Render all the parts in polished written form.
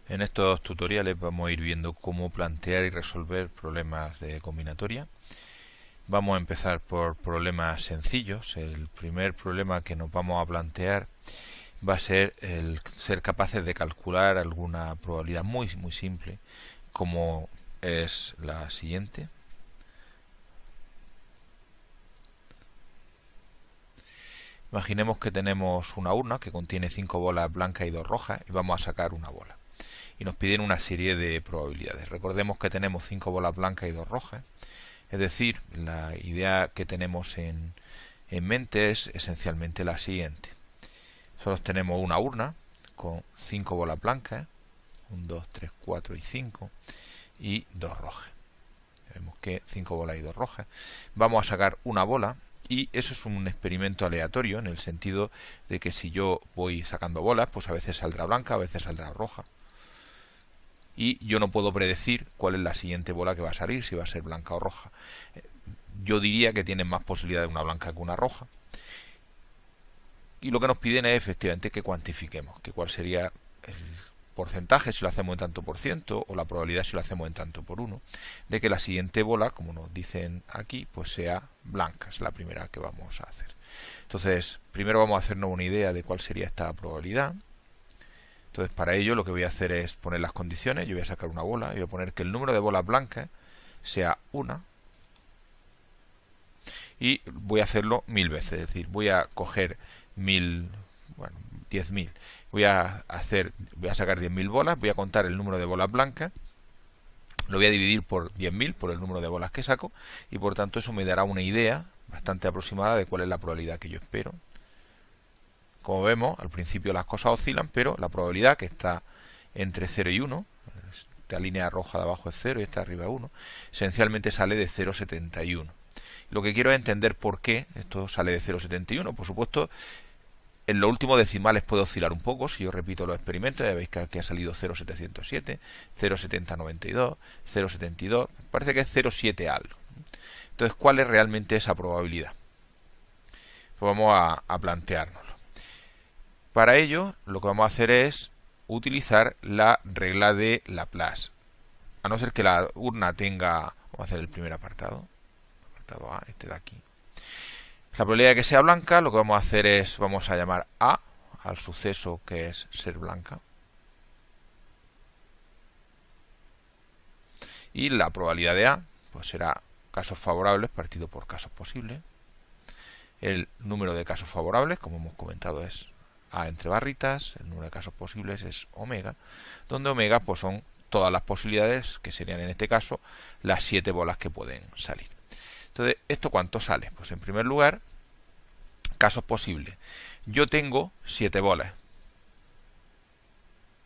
En estos tutoriales vamos a ir viendo cómo plantear y resolver problemas de combinatoria. Vamos a empezar por problemas sencillos. El primer problema que nos vamos a plantear va a ser el ser capaces de calcular alguna probabilidad muy simple, como es la siguiente. Imaginemos que tenemos una urna que contiene 5 bolas blancas y 2 rojas y vamos a sacar una bola. Y nos piden una serie de probabilidades. Recordemos que tenemos 5 bolas blancas y 2 rojas. Es decir, la idea que tenemos en mente es esencialmente la siguiente. Solo tenemos una urna con 5 bolas blancas, 1, 2, 3, 4 y 5, y 2 rojas. Vemos que 5 bolas y 2 rojas. Vamos a sacar una bola. Y eso es un experimento aleatorio, en el sentido de que si yo voy sacando bolas, pues a veces saldrá blanca, a veces saldrá roja. Y yo no puedo predecir cuál es la siguiente bola que va a salir, si va a ser blanca o roja. Yo diría que tienen más posibilidad de una blanca que una roja. Y lo que nos piden es efectivamente que cuantifiquemos, que cuál sería el porcentaje si lo hacemos en tanto por ciento, o la probabilidad si lo hacemos en tanto por uno, de que la siguiente bola, como nos dicen aquí, pues sea blanca. Es la primera que vamos a hacer. Entonces, primero vamos a hacernos una idea de cuál sería esta probabilidad. Entonces, para ello lo que voy a hacer es poner las condiciones. Yo voy a sacar una bola y voy a poner que el número de bolas blancas sea 1. Y voy a hacerlo 1000 veces. Es decir, voy a coger 10.000. Voy a sacar 10.000 bolas. Voy a contar el número de bolas blancas. Lo voy a dividir por 10.000, por el número de bolas que saco. Y por tanto eso me dará una idea bastante aproximada de cuál es la probabilidad que yo espero. Como vemos, al principio las cosas oscilan, pero la probabilidad, que está entre 0 y 1, esta línea roja de abajo es 0 y esta arriba es 1, esencialmente sale de 0,71. Lo que quiero es entender por qué esto sale de 0,71. Por supuesto, en los últimos decimales puede oscilar un poco. Si yo repito los experimentos, ya veis que aquí ha salido 0,707, 0,7092, 0,72, parece que es 0,7 algo. Entonces, ¿cuál es realmente esa probabilidad? Pues vamos a plantearnos. Para ello, lo que vamos a hacer es utilizar la regla de Laplace. A no ser que la urna tenga... Vamos a hacer el primer apartado. Apartado A, este de aquí. La probabilidad de que sea blanca, lo que vamos a hacer es... Vamos a llamar A al suceso que es ser blanca. Y la probabilidad de A, pues será casos favorables partido por casos posibles. El número de casos favorables, como hemos comentado, es A entre barritas. El número de casos posibles es omega, donde omega pues son todas las posibilidades, que serían en este caso las 7 bolas que pueden salir. Entonces, ¿esto cuánto sale? Pues en primer lugar, casos posibles. Yo tengo 7 bolas.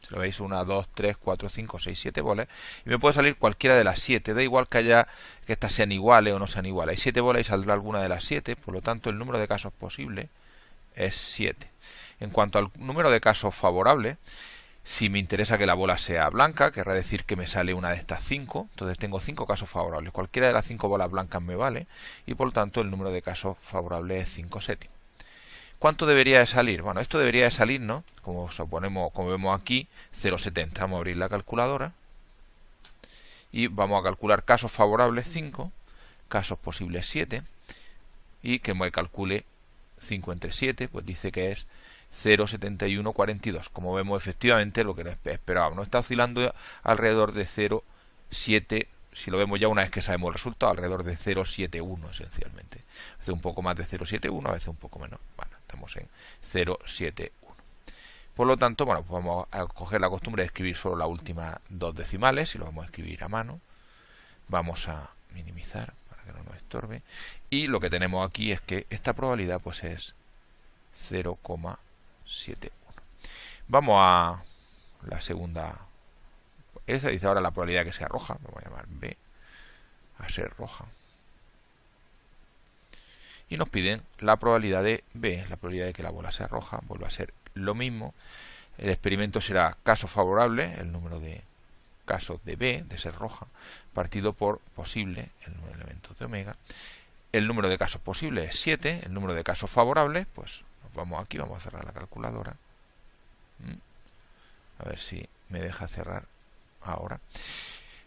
Si lo veis, 1, 2, 3, 4, 5, 6, 7 bolas. Y me puede salir cualquiera de las 7. Da igual que estas sean iguales o no sean iguales. Hay 7 bolas y saldrá alguna de las 7. Por lo tanto, el número de casos posibles es 7. En cuanto al número de casos favorables, si me interesa que la bola sea blanca, querrá decir que me sale una de estas 5. Entonces tengo 5 casos favorables. Cualquiera de las 5 bolas blancas me vale. Y por lo tanto, el número de casos favorables es 5 séptimos. ¿Cuánto debería de salir? Bueno, esto debería de salir, ¿no? Como vemos aquí, 0,70. Vamos a abrir la calculadora. Y vamos a calcular casos favorables 5, casos posibles 7. Y que me calcule 5 entre 7, pues dice que es 0,7142. Como vemos, efectivamente, lo que esperábamos. No está oscilando alrededor de 0,7. Si lo vemos ya una vez que sabemos el resultado, alrededor de 0,71 esencialmente. A veces un poco más de 0,71, a veces un poco menos. Bueno, estamos en 0,71. Por lo tanto, bueno, pues vamos a coger la costumbre de escribir solo las últimas dos decimales y lo vamos a escribir a mano. Vamos a minimizar para que no nos estorbe. Y lo que tenemos aquí es que esta probabilidad pues es 0,71. Vamos a la segunda. Esa dice ahora la probabilidad de que sea roja. Vamos a llamar B a ser roja. Y nos piden la probabilidad de B, la probabilidad de que la bola sea roja. Vuelve a ser lo mismo. El experimento será caso favorable, el número de casos de B, de ser roja, partido por posible, el número de elementos de omega. El número de casos posibles es 7, el número de casos favorables, pues nos vamos aquí, vamos a cerrar la calculadora. A ver si me deja cerrar ahora.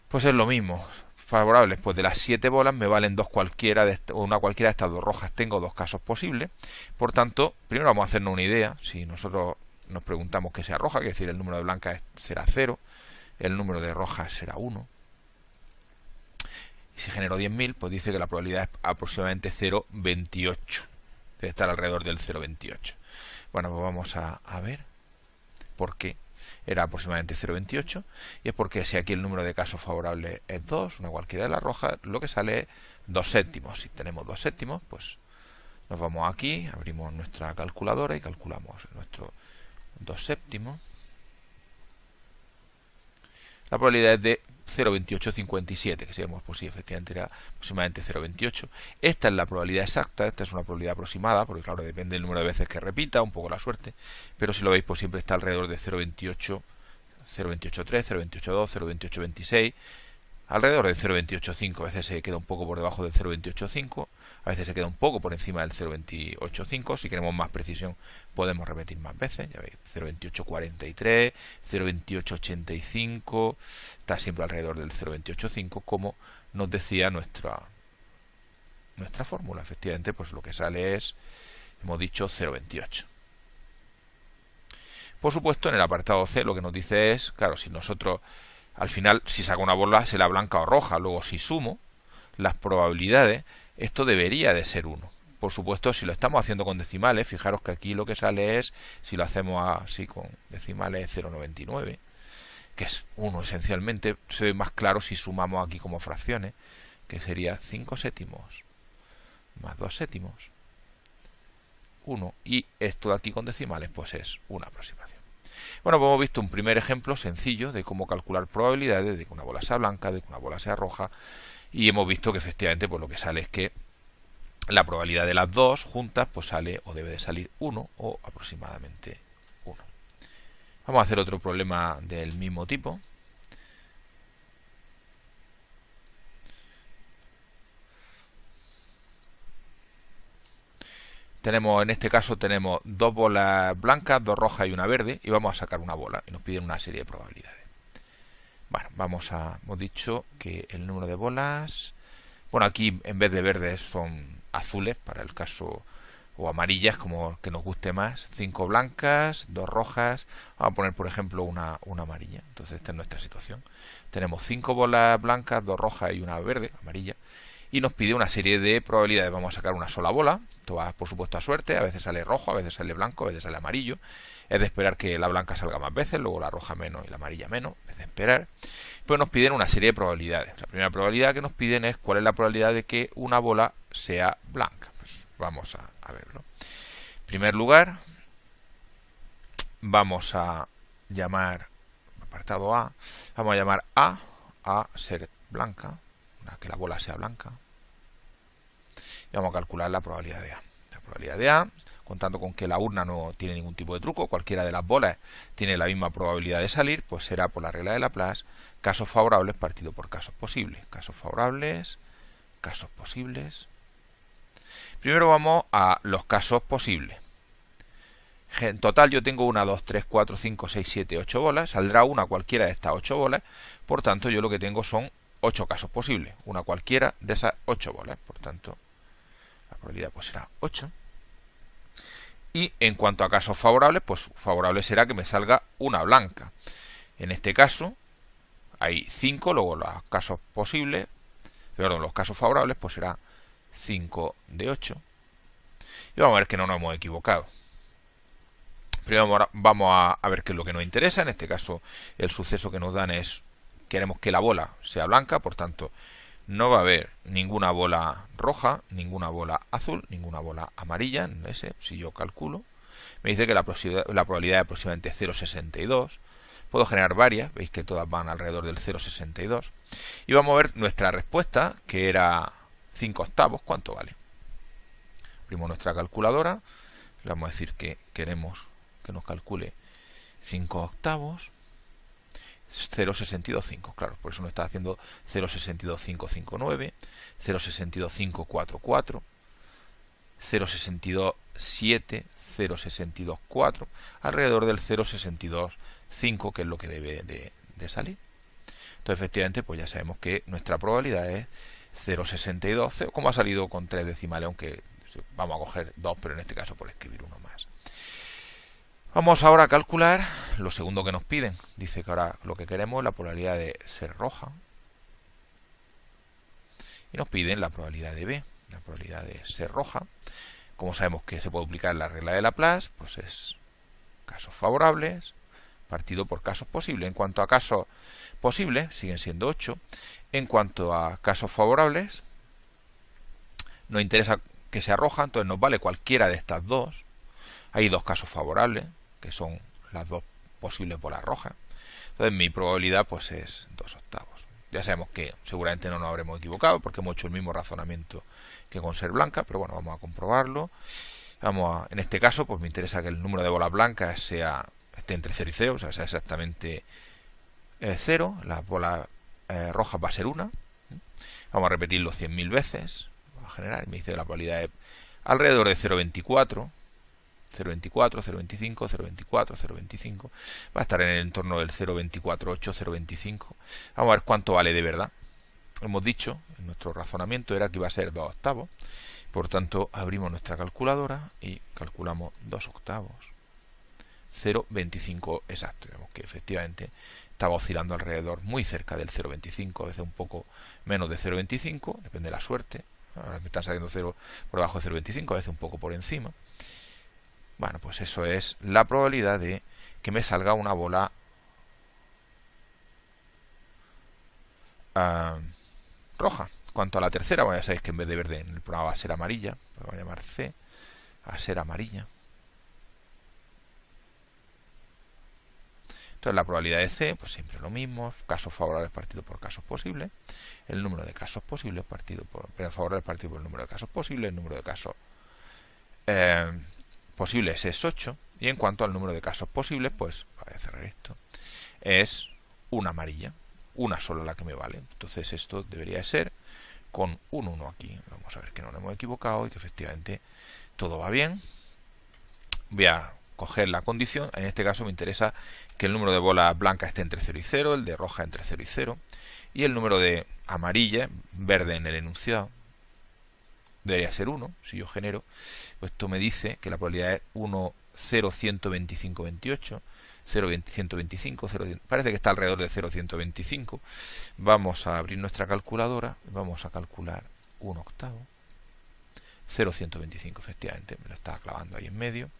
Pues es lo mismo. Favorables, pues de las 7 bolas me valen dos cualquiera una cualquiera de estas dos rojas. Tengo dos casos posibles. Por tanto, primero vamos a hacernos una idea. Si nosotros nos preguntamos que sea roja, que es decir, el número de blancas será 0, el número de rojas será 1. Y si genero 10.000, pues dice que la probabilidad es aproximadamente 0,28. Debe estar alrededor del 0,28. Bueno, pues vamos a ver por qué era aproximadamente 0,28. Y es porque si aquí el número de casos favorables es 2, una cualquiera de las rojas, lo que sale es 2 séptimos. Si tenemos 2 séptimos, pues nos vamos aquí, abrimos nuestra calculadora y calculamos nuestro 2 séptimos. La probabilidad es de 0,2857, que si vemos, pues sí, efectivamente era aproximadamente 0,28. Esta es la probabilidad exacta, esta es una probabilidad aproximada, porque claro, depende del número de veces que repita, un poco la suerte, pero si lo veis, pues siempre está alrededor de 0,28, 0,283, 0,282, 0,2826, alrededor del 0,285. A veces se queda un poco por debajo del 0,285, a veces se queda un poco por encima del 0,285. Si queremos más precisión podemos repetir más veces, ya veis, 0,2843, 0,2885, está siempre alrededor del 0,285, como nos decía nuestra fórmula. Efectivamente, pues lo que sale es, hemos dicho, 0,28. Por supuesto, en el apartado C lo que nos dice es, claro, si nosotros al final, si saco una bola, será blanca o roja. Luego, si sumo las probabilidades, esto debería de ser 1. Por supuesto, si lo estamos haciendo con decimales, fijaros que aquí lo que sale es, si lo hacemos así con decimales, 0,99, que es 1 esencialmente. Se ve más claro si sumamos aquí como fracciones, que sería 5 séptimos más 2 séptimos, 1. Y esto de aquí con decimales, pues es una aproximación. Bueno, pues hemos visto un primer ejemplo sencillo de cómo calcular probabilidades de que una bola sea blanca, de que una bola sea roja, y hemos visto que efectivamente pues lo que sale es que la probabilidad de las dos juntas pues sale o debe de salir 1 o aproximadamente 1. Vamos a hacer otro problema del mismo tipo. En este caso tenemos dos bolas blancas, dos rojas y una verde, y vamos a sacar una bola y nos piden una serie de probabilidades. Bueno, hemos dicho que el número de bolas, bueno, aquí en vez de verdes son azules para el caso, o amarillas, como que nos guste más. 5 blancas, 2 rojas, vamos a poner por ejemplo una amarilla. Entonces esta es nuestra situación. Tenemos 5 bolas blancas, 2 rojas y una verde, amarilla, y nos pide una serie de probabilidades. Vamos a sacar una sola bola, esto va por supuesto a suerte, a veces sale rojo, a veces sale blanco, a veces sale amarillo. Es de esperar que la blanca salga más veces, luego la roja menos y la amarilla menos, es de esperar. Pues nos piden una serie de probabilidades. La primera probabilidad que nos piden es cuál es la probabilidad de que una bola sea blanca. Pues vamos a verlo. En primer lugar, vamos a llamar, apartado A, vamos a llamar A ser blanca, que la bola sea blanca. Y vamos a calcular la probabilidad de A. La probabilidad de A, contando con que la urna no tiene ningún tipo de truco, cualquiera de las bolas tiene la misma probabilidad de salir, pues será por la regla de Laplace, casos favorables partido por casos posibles. Casos favorables, casos posibles. Primero vamos a los casos posibles. En total yo tengo 1, 2, 3, 4, 5, 6, 7, 8 bolas. Saldrá una cualquiera de estas 8 bolas. Por tanto, yo lo que tengo son 8 casos posibles. Una cualquiera de esas 8 bolas. Por tanto, la probabilidad pues será 8. Y en cuanto a casos favorables, pues favorable será que me salga una blanca. En este caso, hay 5, luego los casos posibles, perdón, los casos favorables, pues será 5 de 8. Y vamos a ver que no nos hemos equivocado. Primero vamos a ver qué es lo que nos interesa. En este caso, el suceso que nos dan es, queremos que la bola sea blanca, por tanto, no va a haber ninguna bola roja, ninguna bola azul, ninguna bola amarilla en ese. Si yo calculo, me dice que la probabilidad es aproximadamente 0,62. Puedo generar varias, veis que todas van alrededor del 0,62. Y vamos a ver nuestra respuesta, que era 5 octavos. ¿Cuánto vale? Abrimos nuestra calculadora. Le vamos a decir que queremos que nos calcule 5 octavos. 0,625, claro, por eso nos está haciendo 0,62559, 0,62544, 0,62,7, 0,62,4, alrededor del 0,62,5, que es lo que debe de salir. Entonces, efectivamente, pues ya sabemos que nuestra probabilidad es 0,62, como ha salido con 3 decimales, aunque vamos a coger 2, pero en este caso por escribir uno más. Vamos ahora a calcular lo segundo que nos piden. Dice que ahora lo que queremos es la probabilidad de ser roja. Y nos piden la probabilidad de B, la probabilidad de ser roja. Como sabemos que se puede aplicar la regla de Laplace, pues es casos favorables partido por casos posibles. En cuanto a casos posibles, siguen siendo 8. En cuanto a casos favorables, nos interesa que sea roja, entonces nos vale cualquiera de estas dos. Hay dos casos favorables, que son las dos posibles por la roja. Entonces mi probabilidad pues es 2/8. Ya sabemos que seguramente no nos habremos equivocado porque hemos hecho el mismo razonamiento que con ser blanca, pero bueno, vamos a comprobarlo. En este caso, pues me interesa que el número de bolas blancas esté entre 0 y 0, o sea, sea exactamente 0. Las bolas rojas va a ser 1. Vamos a repetirlo 100.000 veces. Vamos a generar, me dice que la probabilidad es alrededor de 0,24. 0,24, 0,25, 0,24, 0,25. Va a estar en el entorno del 0,248, 0,25. Vamos a ver cuánto vale de verdad. Hemos dicho, en nuestro razonamiento era que iba a ser 2/8. Por tanto, abrimos nuestra calculadora y calculamos 2/8. 0,25 exacto. Vemos que efectivamente estaba oscilando alrededor, muy cerca del 0,25, a veces un poco menos de 0,25, depende de la suerte. Ahora me están saliendo 0 por debajo de 0,25, a veces un poco por encima. Bueno, pues eso es la probabilidad de que me salga una bola roja. Cuanto a la tercera, bueno, ya sabéis que en vez de verde en el programa va a ser amarilla, lo voy a llamar C, va a ser amarilla. Entonces la probabilidad de C, pues siempre lo mismo, casos favorables partido por casos posibles, el número de casos posibles partido por favorables partido por el número de casos posibles, el número de casos posibles es 8, y en cuanto al número de casos posibles, pues voy a cerrar esto, es una amarilla, una sola la que me vale. Entonces esto debería ser con un 1 aquí. Vamos a ver que no nos hemos equivocado y que efectivamente todo va bien. Voy a coger la condición. En este caso me interesa que el número de bolas blancas esté entre 0 y 0, el de roja entre 0 y 0, y el número de amarilla, verde en el enunciado, debería ser 1. Si yo genero, pues esto me dice que la probabilidad es 1, 0, 125, 28, 0, 125, 0, parece que está alrededor de 0,125. Vamos a abrir nuestra calculadora, vamos a calcular 1/8. 0,125, efectivamente, me lo está clavando ahí en medio.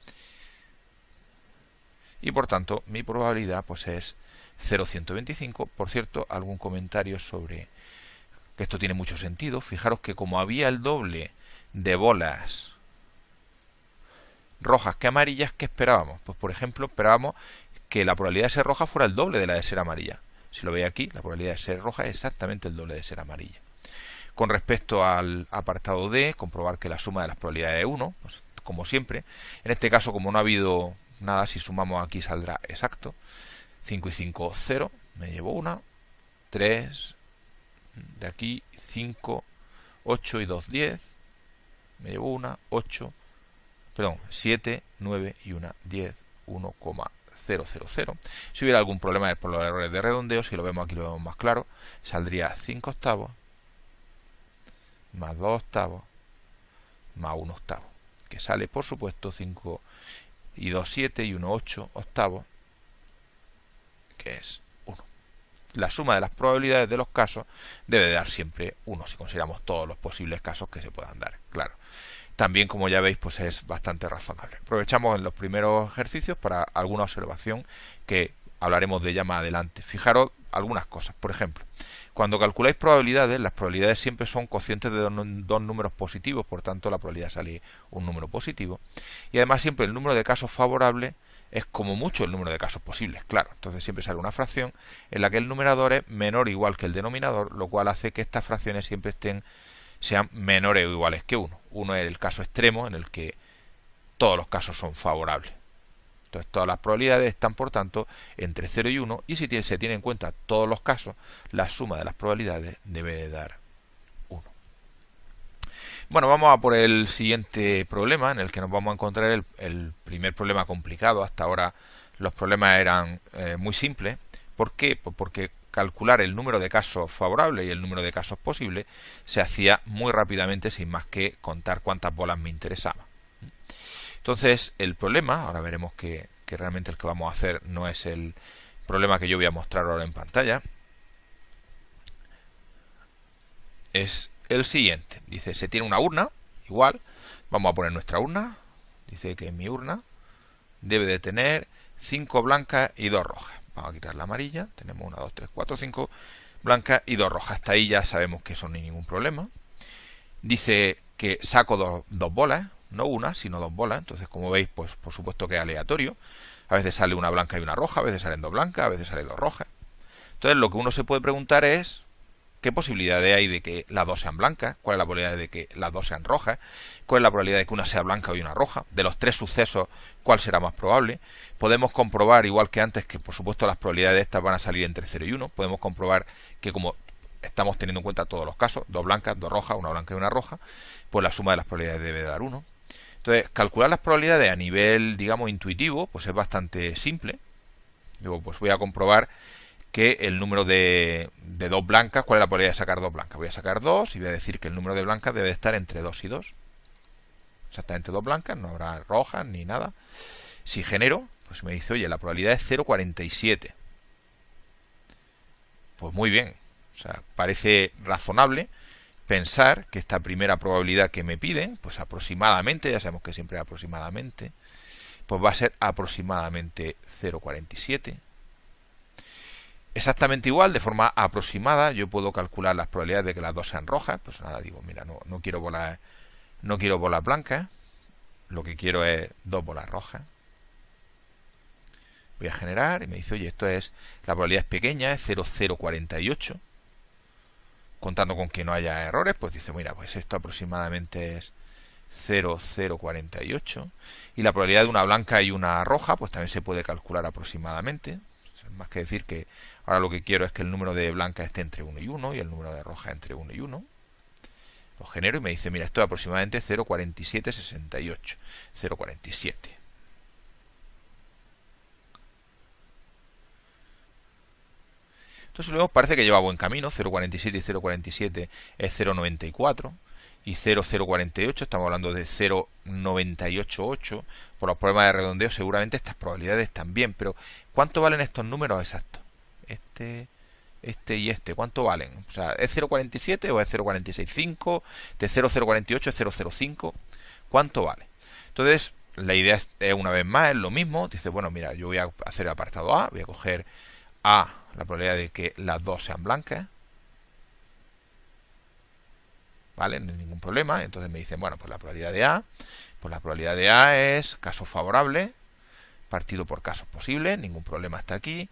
Y por tanto, mi probabilidad pues es 0,125. Por cierto, algún comentario sobre que esto tiene mucho sentido. Fijaros que como había el doble de bolas rojas que amarillas, ¿qué esperábamos? Pues por ejemplo, esperábamos que la probabilidad de ser roja fuera el doble de la de ser amarilla. Si lo veis aquí, la probabilidad de ser roja es exactamente el doble de ser amarilla. Con respecto al apartado D, comprobar que la suma de las probabilidades es 1, pues, como siempre. En este caso, como no ha habido nada, si sumamos aquí saldrá exacto. 5 y 5, 0, me llevo 1, 3, de aquí 5, 8 y 2, 10, me llevo 1, 8, perdón, 7, 9 y 1, 10, 1,000. Si hubiera algún problema es por los errores de redondeo, si lo vemos aquí lo vemos más claro, saldría 5/8 más 2/8 más 1/8, que sale por supuesto 5 y 2, 7 y 1, 8/8, que es 1. La suma de las probabilidades de los casos debe de dar siempre 1, si consideramos todos los posibles casos que se puedan dar, claro. También, como ya veis, pues es bastante razonable. Aprovechamos en los primeros ejercicios para alguna observación que hablaremos de ella más adelante. Fijaros algunas cosas. Por ejemplo, cuando calculáis probabilidades, las probabilidades siempre son cocientes de dos números positivos, por tanto la probabilidad sale un número positivo. Y además siempre el número de casos favorables es como mucho el número de casos posibles, claro. Entonces siempre sale una fracción en la que el numerador es menor o igual que el denominador, lo cual hace que estas fracciones siempre sean menores o iguales que 1. 1 es el caso extremo en el que todos los casos son favorables. Entonces todas las probabilidades están por tanto entre 0 y 1, y si se tiene en cuenta todos los casos, la suma de las probabilidades debe de dar 1. Bueno, vamos a por el siguiente problema en el que nos vamos a encontrar el primer problema complicado. Hasta ahora los problemas eran muy simples. ¿Por qué? Pues porque calcular el número de casos favorables y el número de casos posibles se hacía muy rápidamente sin más que contar cuántas bolas me interesaban. Entonces el problema, ahora veremos que realmente el que vamos a hacer no es el problema que yo voy a mostrar ahora en pantalla, es el siguiente. Dice, se tiene una urna, igual, vamos a poner nuestra urna, dice que mi urna debe de tener 5 blancas y 2 rojas. Vamos a quitar la amarilla, tenemos 1, 2, 3, 4, 5 blancas y 2 rojas. Hasta ahí ya sabemos que eso no hay ningún problema. Dice que saco dos bolas, no una, sino 2 bolas. Entonces, como veis, pues por supuesto que es aleatorio. A veces sale una blanca y una roja, a veces salen 2 blancas, a veces salen 2 rojas. Entonces, lo que uno se puede preguntar es ¿qué posibilidades hay de que las dos sean blancas? ¿Cuál es la probabilidad de que las dos sean rojas? ¿Cuál es la probabilidad de que una sea blanca y una roja? De los 3 sucesos, ¿cuál será más probable? Podemos comprobar, igual que antes, que por supuesto las probabilidades de estas van a salir entre 0 y 1. Podemos comprobar que como estamos teniendo en cuenta todos los casos, 2 blancas, 2 rojas, una blanca y una roja, pues la suma de las probabilidades debe dar 1. Entonces, calcular las probabilidades a nivel, digamos, intuitivo, pues es bastante simple. Luego, pues voy a comprobar que el número de 2 blancas, ¿cuál es la probabilidad de sacar 2 blancas? Voy a sacar 2 y voy a decir que el número de blancas debe estar entre 2 y 2. Exactamente 2 blancas, no habrá rojas ni nada. Si genero, pues me dice, oye, la probabilidad es 0,47. Pues muy bien. O sea, parece razonable pensar que esta primera probabilidad que me piden, pues aproximadamente, ya sabemos que siempre es aproximadamente, pues va a ser aproximadamente 0,47. Exactamente igual, de forma aproximada, yo puedo calcular las probabilidades de que las dos sean rojas. Pues nada, digo, mira, no quiero bolas blancas, lo que quiero es 2 bolas rojas. Voy a generar y me dice, oye, esto es, la probabilidad es pequeña, es 0,048. Contando con que no haya errores, pues dice, mira, pues esto aproximadamente es 0,048. Y la probabilidad de una blanca y una roja, pues también se puede calcular aproximadamente. Más que decir que ahora lo que quiero es que el número de blancas esté entre 1 y 1 y el número de rojas entre 1 y 1. Lo genero y me dice, mira, esto es aproximadamente 0,4768. 0,47. Entonces luego parece que lleva buen camino. 0,47 y 0,47 es 0,94. Y 0,048, estamos hablando de 0,988. Por los problemas de redondeo seguramente estas probabilidades también. Pero ¿cuánto valen estos números exactos? Este y este, ¿cuánto valen? O sea, ¿es 0,47 o es 0,465? ¿De 0,048 es 0,05? ¿Cuánto vale? Entonces, la idea es una vez más, es lo mismo. Dice, bueno, mira, yo voy a hacer el apartado A. Voy a coger A, la probabilidad de que las dos sean blancas. ¿Vale? No hay ningún problema. Entonces me dicen, bueno, pues la probabilidad de A. Pues la probabilidad de A es caso favorable partido por casos posibles. Ningún problema hasta aquí.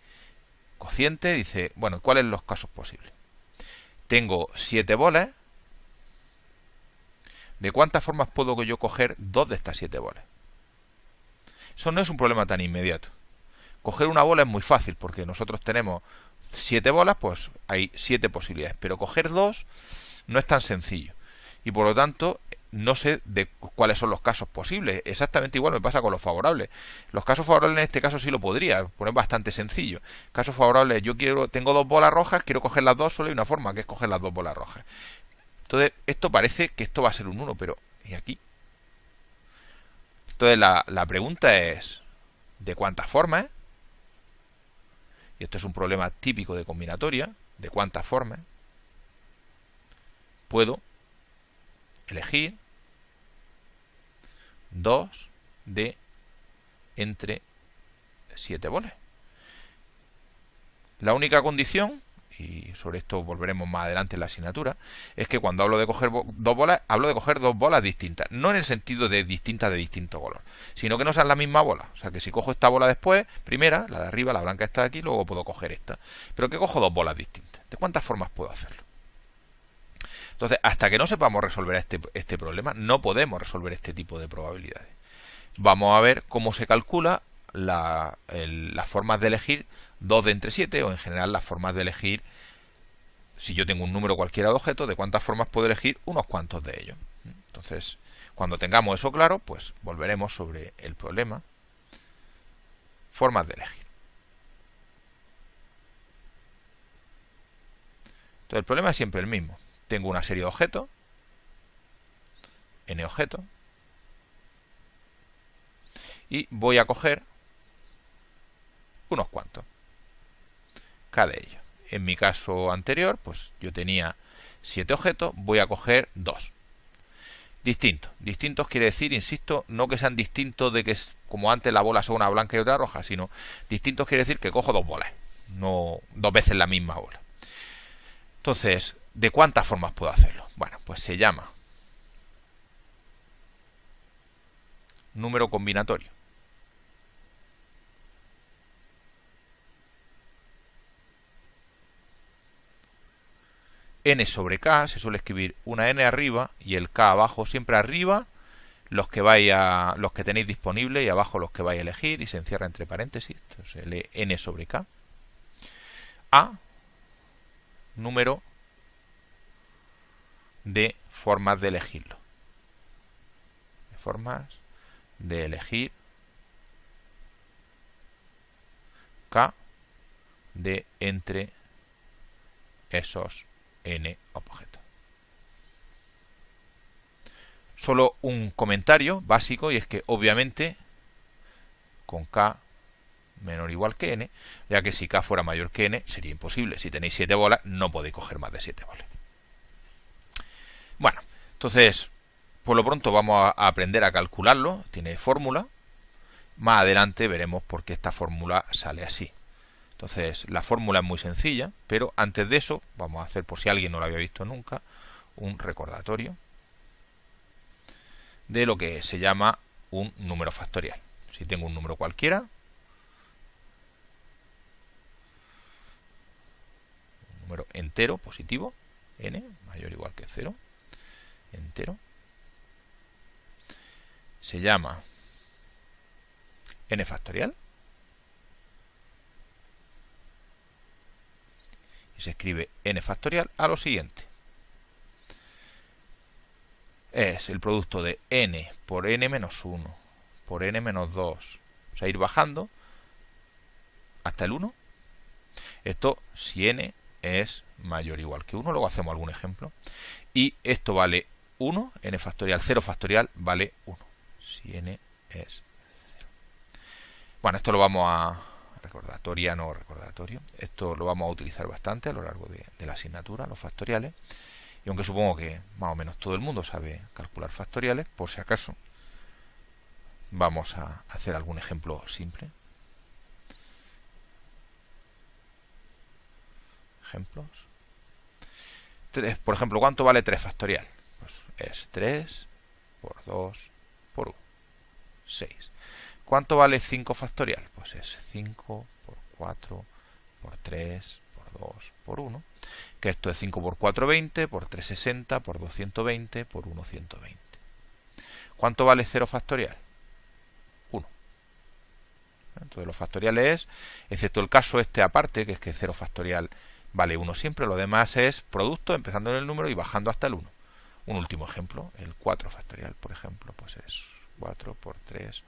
Cociente, dice, bueno, ¿cuáles son los casos posibles? Tengo 7 bolas. ¿De cuántas formas puedo yo coger 2 de estas 7 bolas? Eso no es un problema tan inmediato. Coger una bola es muy fácil porque nosotros tenemos 7 bolas, pues hay 7 posibilidades. Pero coger 2 no es tan sencillo. Y por lo tanto, no sé de cuáles son los casos posibles. Exactamente igual me pasa con los favorables. Los casos favorables en este caso sí lo podría poner bastante sencillo. Casos favorables, tengo 2 bolas rojas, quiero coger las 2, solo hay una forma, que es coger las 2 bolas rojas. Entonces, esto parece que esto va a ser un 1, pero ¿y aquí? Entonces, la pregunta es, ¿de cuántas formas? Y esto es un problema típico de combinatoria. ¿De cuántas formas puedo elegir 2 de entre 7 bolas? La única condición, y sobre esto volveremos más adelante en la asignatura, es que cuando hablo de coger 2 bolas, hablo de coger 2 bolas distintas. No en el sentido de distintas de distinto color, sino que no sean la misma bola. O sea, que si cojo esta bola después, primera, la de arriba, la blanca está aquí, luego puedo coger esta. Pero que cojo 2 bolas distintas. ¿De cuántas formas puedo hacerlo? Entonces, hasta que no sepamos resolver este problema, no podemos resolver este tipo de probabilidades. Vamos a ver cómo se calcula las formas de elegir 2 de entre 7, o en general las formas de elegir, si yo tengo un número cualquiera de objetos, de cuántas formas puedo elegir unos cuantos de ellos. Entonces, cuando tengamos eso claro, pues volveremos sobre el problema. Formas de elegir. Entonces, el problema es siempre el mismo. Tengo una serie de objetos, n objetos, y voy a coger unos cuantos, cada de ellos. En mi caso anterior, pues yo tenía 7 objetos, voy a coger 2. Distintos. Distintos quiere decir, insisto, no que sean distintos de que, como antes, la bola sea una blanca y otra roja, sino distintos quiere decir que cojo 2 bolas, no 2 veces la misma bola. Entonces, ¿de cuántas formas puedo hacerlo? Bueno, pues se llama número combinatorio. N sobre K, se suele escribir una N arriba y el K abajo, siempre arriba los que tenéis disponibles y abajo los que vais a elegir, y se encierra entre paréntesis, entonces se lee N sobre K. A, número de formas de elegirlo. Formas de elegir K de entre esos n objetos. Solo un comentario básico, y es que obviamente con K menor o igual que n, ya que si K fuera mayor que n sería imposible. Si tenéis 7 bolas no podéis coger más de 7 bolas. Bueno, entonces por lo pronto vamos a aprender a calcularlo. Tiene fórmula. Más adelante veremos por qué esta fórmula sale así. Entonces, la fórmula es muy sencilla, pero antes de eso, vamos a hacer, por si alguien no lo había visto nunca, un recordatorio de lo que se llama un número factorial. Si tengo un número cualquiera, un número entero, positivo, n, mayor o igual que 0, entero, se llama n factorial. Se escribe n factorial a lo siguiente. Es el producto de n por n menos 1 por n menos 2. O sea, ir bajando hasta el 1. Esto si n es mayor o igual que 1. Luego hacemos algún ejemplo. Y esto vale 1. N factorial 0 factorial vale 1. Si n es 0. Bueno, esto lo vamos a... recordatorio. Esto lo vamos a utilizar bastante a lo largo de la asignatura, los factoriales. Y aunque supongo que más o menos todo el mundo sabe calcular factoriales, por si acaso vamos a hacer algún ejemplo simple. Ejemplos. Por ejemplo, ¿cuánto vale 3 factorial? Pues es 3 por 2 por 1. 6. ¿Cuánto vale 5 factorial? Pues es 5 por 4 por 3 por 2 por 1. Que esto es 5 por 4, 20, por 3, 60, por 2, 120, por 1, 120. ¿Cuánto vale 0 factorial? 1. Entonces los factoriales es, excepto el caso este aparte, que es que 0 factorial vale 1 siempre, lo demás es producto empezando en el número y bajando hasta el 1. Un último ejemplo, el 4 factorial, por ejemplo, pues es 4 por 3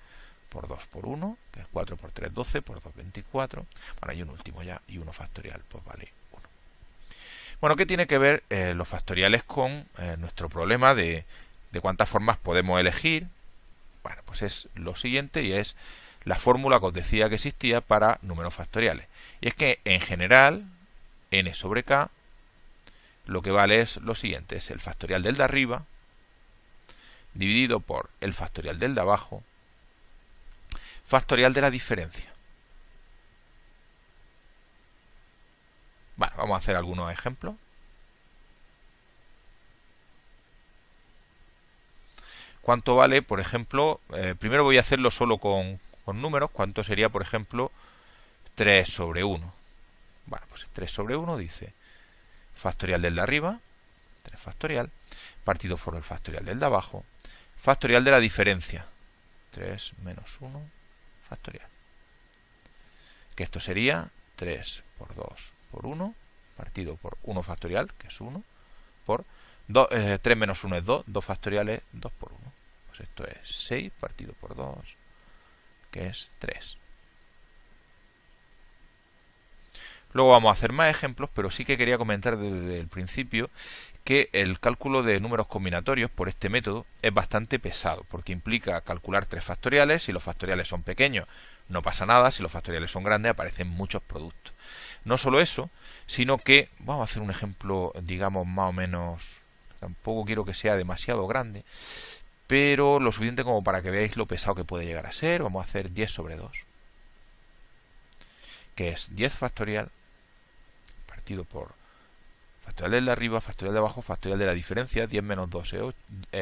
por 2 por 1, que es 4 por 3, 12, por 2, 24. Bueno, hay un último ya, y 1 factorial, pues vale 1. Bueno, ¿qué tiene que ver los factoriales con nuestro problema de cuántas formas podemos elegir? Bueno, pues es lo siguiente, y es la fórmula que os decía que existía para números factoriales. Y es que, en general, n sobre k, lo que vale es lo siguiente, es el factorial del de arriba, dividido por el factorial del de abajo, factorial de la diferencia. Bueno, vamos a hacer algunos ejemplos. ¿Cuánto vale, por ejemplo? Primero voy a hacerlo solo con números. ¿Cuánto sería, por ejemplo, 3 sobre 1? Bueno, pues 3 sobre 1 dice factorial del de arriba, 3 factorial, partido por el factorial del de abajo, factorial de la diferencia, 3 menos 1 factorial. Que esto sería 3 por 2 por 1, partido por 1 factorial, que es 1, por 3 menos 1 es 2, 2 factoriales, 2 por 1. Pues esto es 6 partido por 2, que es 3. Luego vamos a hacer más ejemplos, pero sí que quería comentar desde el principio que el cálculo de números combinatorios por este método es bastante pesado, porque implica calcular 3 factoriales. Si los factoriales son pequeños, no pasa nada. Si los factoriales son grandes, aparecen muchos productos. No solo eso, sino que vamos a hacer un ejemplo, digamos, más o menos. Tampoco quiero que sea demasiado grande, pero lo suficiente como para que veáis lo pesado que puede llegar a ser. Vamos a hacer 10 sobre 2, que es 10 factorial partido por factorial del de arriba, factorial de abajo, factorial de la diferencia. 10 menos 2 es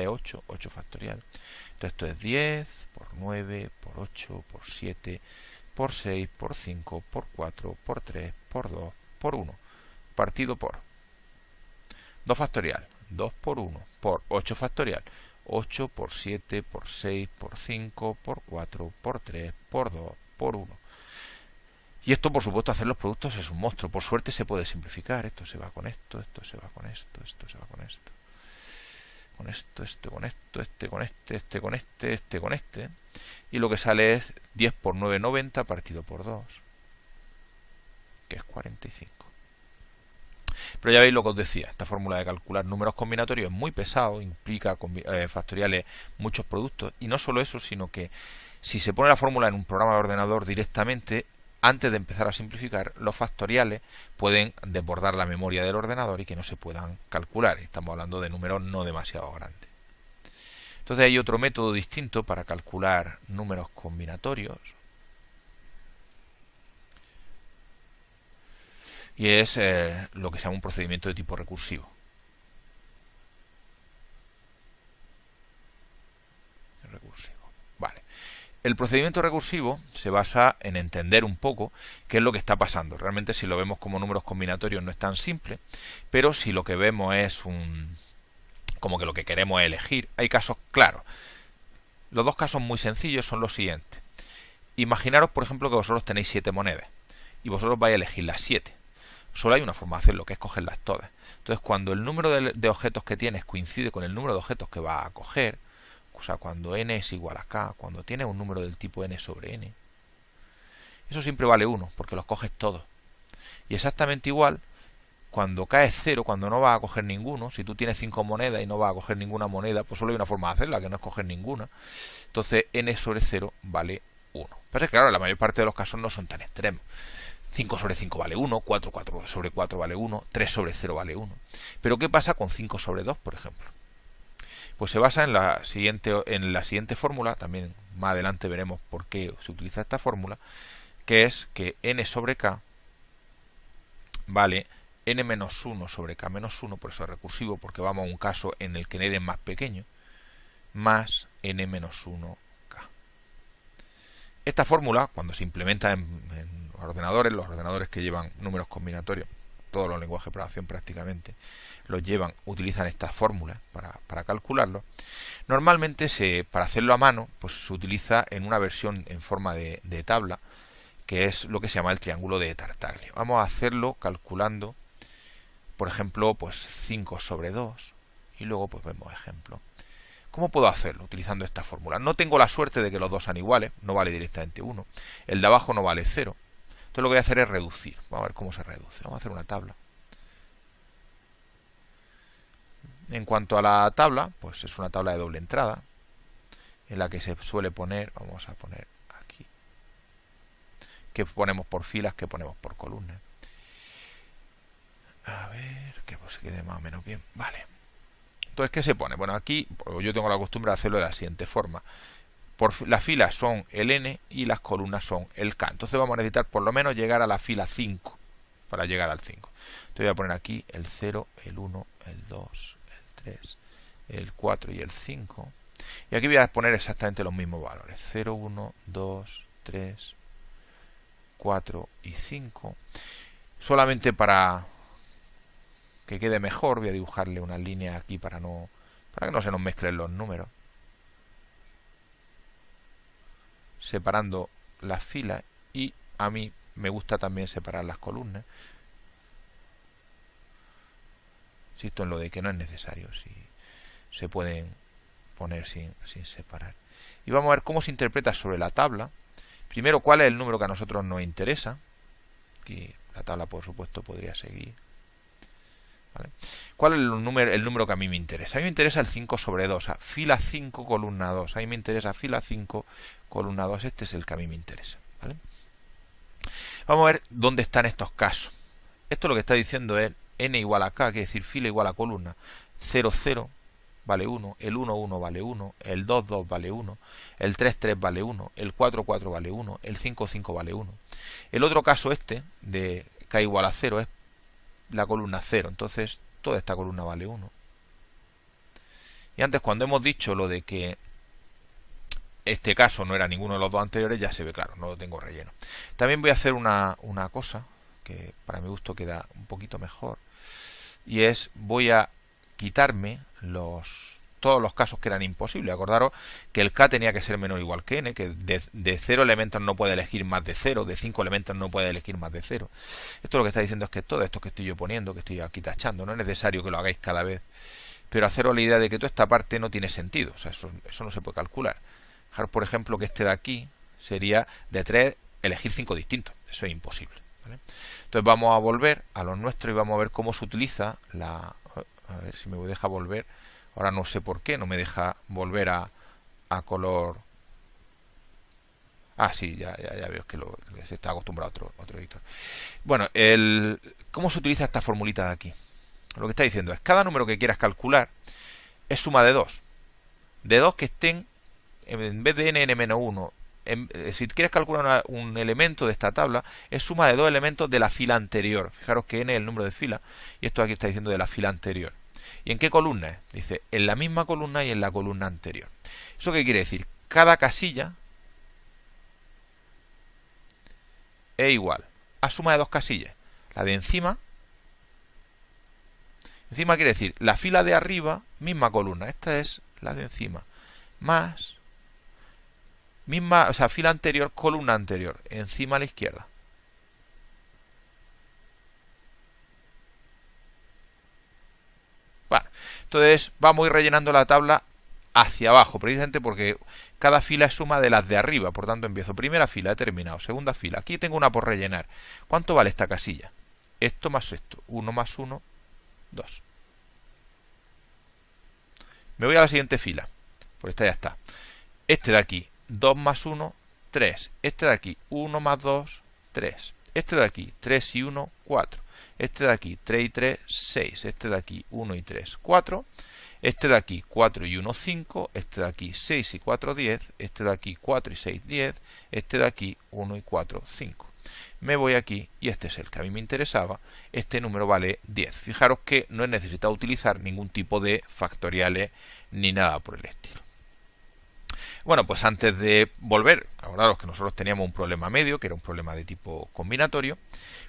8, 8 factorial. Entonces esto es 10 por 9, por 8, por 7, por 6, por 5, por 4, por 3, por 2, por 1. Partido por 2 factorial, 2 por 1, por 8 factorial, 8 por 7, por 6, por 5, por 4, por 3, por 2, por 1. Y esto, por supuesto, hacer los productos es un monstruo. Por suerte se puede simplificar. Esto se va con esto, esto se va con esto, esto se va con esto. Con esto, este con esto, este con este, este con este, este con este. Y lo que sale es 10 por 9, 90 partido por 2, que es 45. Pero ya veis lo que os decía. Esta fórmula de calcular números combinatorios es muy pesado. Implica factoriales muchos productos. Y no solo eso, sino que si se pone la fórmula en un programa de ordenador directamente, antes de empezar a simplificar, los factoriales pueden desbordar la memoria del ordenador y que no se puedan calcular. Estamos hablando de números no demasiado grandes. Entonces hay otro método distinto para calcular números combinatorios. Y es lo que se llama un procedimiento de tipo recursivo. Vale. El procedimiento recursivo se basa en entender un poco qué es lo que está pasando. Realmente, si lo vemos como números combinatorios, no es tan simple, pero si lo que vemos es como que lo que queremos es elegir, hay casos claros. Los dos casos muy sencillos son los siguientes. Imaginaros, por ejemplo, que vosotros tenéis 7 monedas y vosotros vais a elegir las 7. Solo hay una forma de hacerlo, que es cogerlas todas. Entonces, cuando el número de objetos que tienes coincide con el número de objetos que vas a coger, o sea, cuando n es igual a k, cuando tienes un número del tipo n sobre n, eso siempre vale 1, porque los coges todos. Y exactamente igual, cuando k es 0, cuando no vas a coger ninguno, si tú tienes 5 monedas y no vas a coger ninguna moneda, pues solo hay una forma de hacerla, que no es coger ninguna. Entonces, n sobre 0 vale 1. Pero es que, claro, la mayor parte de los casos no son tan extremos. 5 sobre 5 vale 1, 4 sobre 4 vale 1, 3 sobre 0 vale 1. Pero ¿qué pasa con 5 sobre 2, por ejemplo? Pues se basa en la siguiente fórmula. También más adelante veremos por qué se utiliza esta fórmula, que es que n sobre k vale n menos 1 sobre k menos 1, por eso es recursivo, porque vamos a un caso en el que n es más pequeño, más n menos 1k. Esta fórmula, cuando se implementa en ordenadores, los ordenadores que llevan números combinatorios, todos los lenguajes de programación prácticamente los llevan, utilizan esta fórmula para calcularlo. Normalmente para hacerlo a mano, pues se utiliza en una versión en forma de tabla, que es lo que se llama el triángulo de Tartaglia. Vamos a hacerlo calculando, por ejemplo, pues 5 sobre 2, y luego pues vemos ejemplo. ¿Cómo puedo hacerlo utilizando esta fórmula? No tengo la suerte de que los dos sean iguales, no vale directamente 1. El de abajo no vale 0. Entonces lo que voy a hacer es reducir. Vamos a ver cómo se reduce. Vamos a hacer una tabla. En cuanto a la tabla, pues es una tabla de doble entrada, en la que se suele poner, vamos a poner aquí, que ponemos por filas, que ponemos por columnas. A ver, que pues quede más o menos bien. Vale. Entonces, ¿qué se pone? Bueno, aquí yo tengo la costumbre de hacerlo de la siguiente forma. Las filas son el n y las columnas son el k. Entonces vamos a necesitar por lo menos llegar a la fila 5 para llegar al 5. Entonces voy a poner aquí el 0, el 1, el 2, el 3, el 4 y el 5. Y aquí voy a poner exactamente los mismos valores. 0, 1, 2, 3, 4 y 5. Solamente para que quede mejor voy a dibujarle una línea aquí para que no se nos mezclen los números, separando las filas, y a mí me gusta también separar las columnas. Insisto en lo de que no es necesario, si se pueden poner sin separar. Y vamos a ver cómo se interpreta sobre la tabla. Primero, cuál es el número que a nosotros nos interesa. Aquí la tabla, por supuesto, podría seguir. ¿Vale? ¿Cuál es el número que a mí me interesa? A mí me interesa el 5 sobre 2, fila 5, columna 2. A mí me interesa fila 5, columna 2. Este es el que a mí me interesa. ¿Vale? Vamos a ver dónde están estos casos. Esto lo que está diciendo es n igual a k, que es decir, fila igual a columna. 0, 0 vale 1, el 1, 1 vale 1, el 2, 2 vale 1, el 3, 3 vale 1, el 4, 4 vale 1, el 5, 5 vale 1. El otro caso este, de k igual a 0, es la columna 0, entonces toda esta columna vale 1. Y antes, cuando hemos dicho lo de que este caso no era ninguno de los dos anteriores, ya se ve claro, no lo tengo relleno. También voy a hacer una cosa que para mi gusto queda un poquito mejor, y es, voy a quitarme todos los casos que eran imposibles. Acordaros que el k tenía que ser menor o igual que n, que de 0 elementos no puede elegir más de 0, de 5 elementos no puede elegir más de 0. Esto lo que está diciendo es que todo esto que estoy yo poniendo, que estoy aquí tachando, no es necesario que lo hagáis cada vez, pero haceros la idea de que toda esta parte no tiene sentido, o sea, eso no se puede calcular. Fijaros, por ejemplo, que este de aquí sería de 3 elegir 5 distintos, eso es imposible, ¿vale? Entonces vamos a volver a los nuestros y vamos a ver cómo se utiliza a ver si me deja volver. Ahora no sé por qué, no me deja volver a color. Ah, sí, ya veo que se está acostumbrado a otro editor. Bueno, ¿cómo se utiliza esta formulita de aquí? Lo que está diciendo es, cada número que quieras calcular es suma de 2. De 2 que estén, en vez de n-1, si quieres calcular un elemento de esta tabla, es suma de 2 elementos de la fila anterior. Fijaros que n es el número de fila, y esto aquí está diciendo de la fila anterior. ¿Y en qué columna es? Dice, en la misma columna y en la columna anterior. ¿Eso qué quiere decir? Cada casilla es igual a suma de 2 casillas. La de encima. Encima quiere decir, la fila de arriba, misma columna. Esta es la de encima. Más, misma, o sea, fila anterior, columna anterior. Encima a la izquierda. Bueno, entonces vamos a ir rellenando la tabla hacia abajo, precisamente porque cada fila es suma de las de arriba. Por tanto, empiezo primera fila, he terminado, segunda fila. Aquí tengo una por rellenar. ¿Cuánto vale esta casilla? Esto más esto. 1 más 1, 2. Me voy a la siguiente fila. Pues esta ya está. Este de aquí, 2 más 1, 3. Este de aquí, 1 más 2, 3. Este de aquí, 3 y 1, 4. Este de aquí, 3 y 3, 6. Este de aquí, 1 y 3, 4. Este de aquí, 4 y 1, 5. Este de aquí, 6 y 4, 10. Este de aquí, 4 y 6, 10. Este de aquí, 1 y 4, 5. Me voy aquí y este es el que a mí me interesaba. Este número vale 10. Fijaros que no he necesitado utilizar ningún tipo de factoriales ni nada por el estilo. Bueno, pues antes de volver, acordaros que nosotros teníamos un problema medio, que era un problema de tipo combinatorio,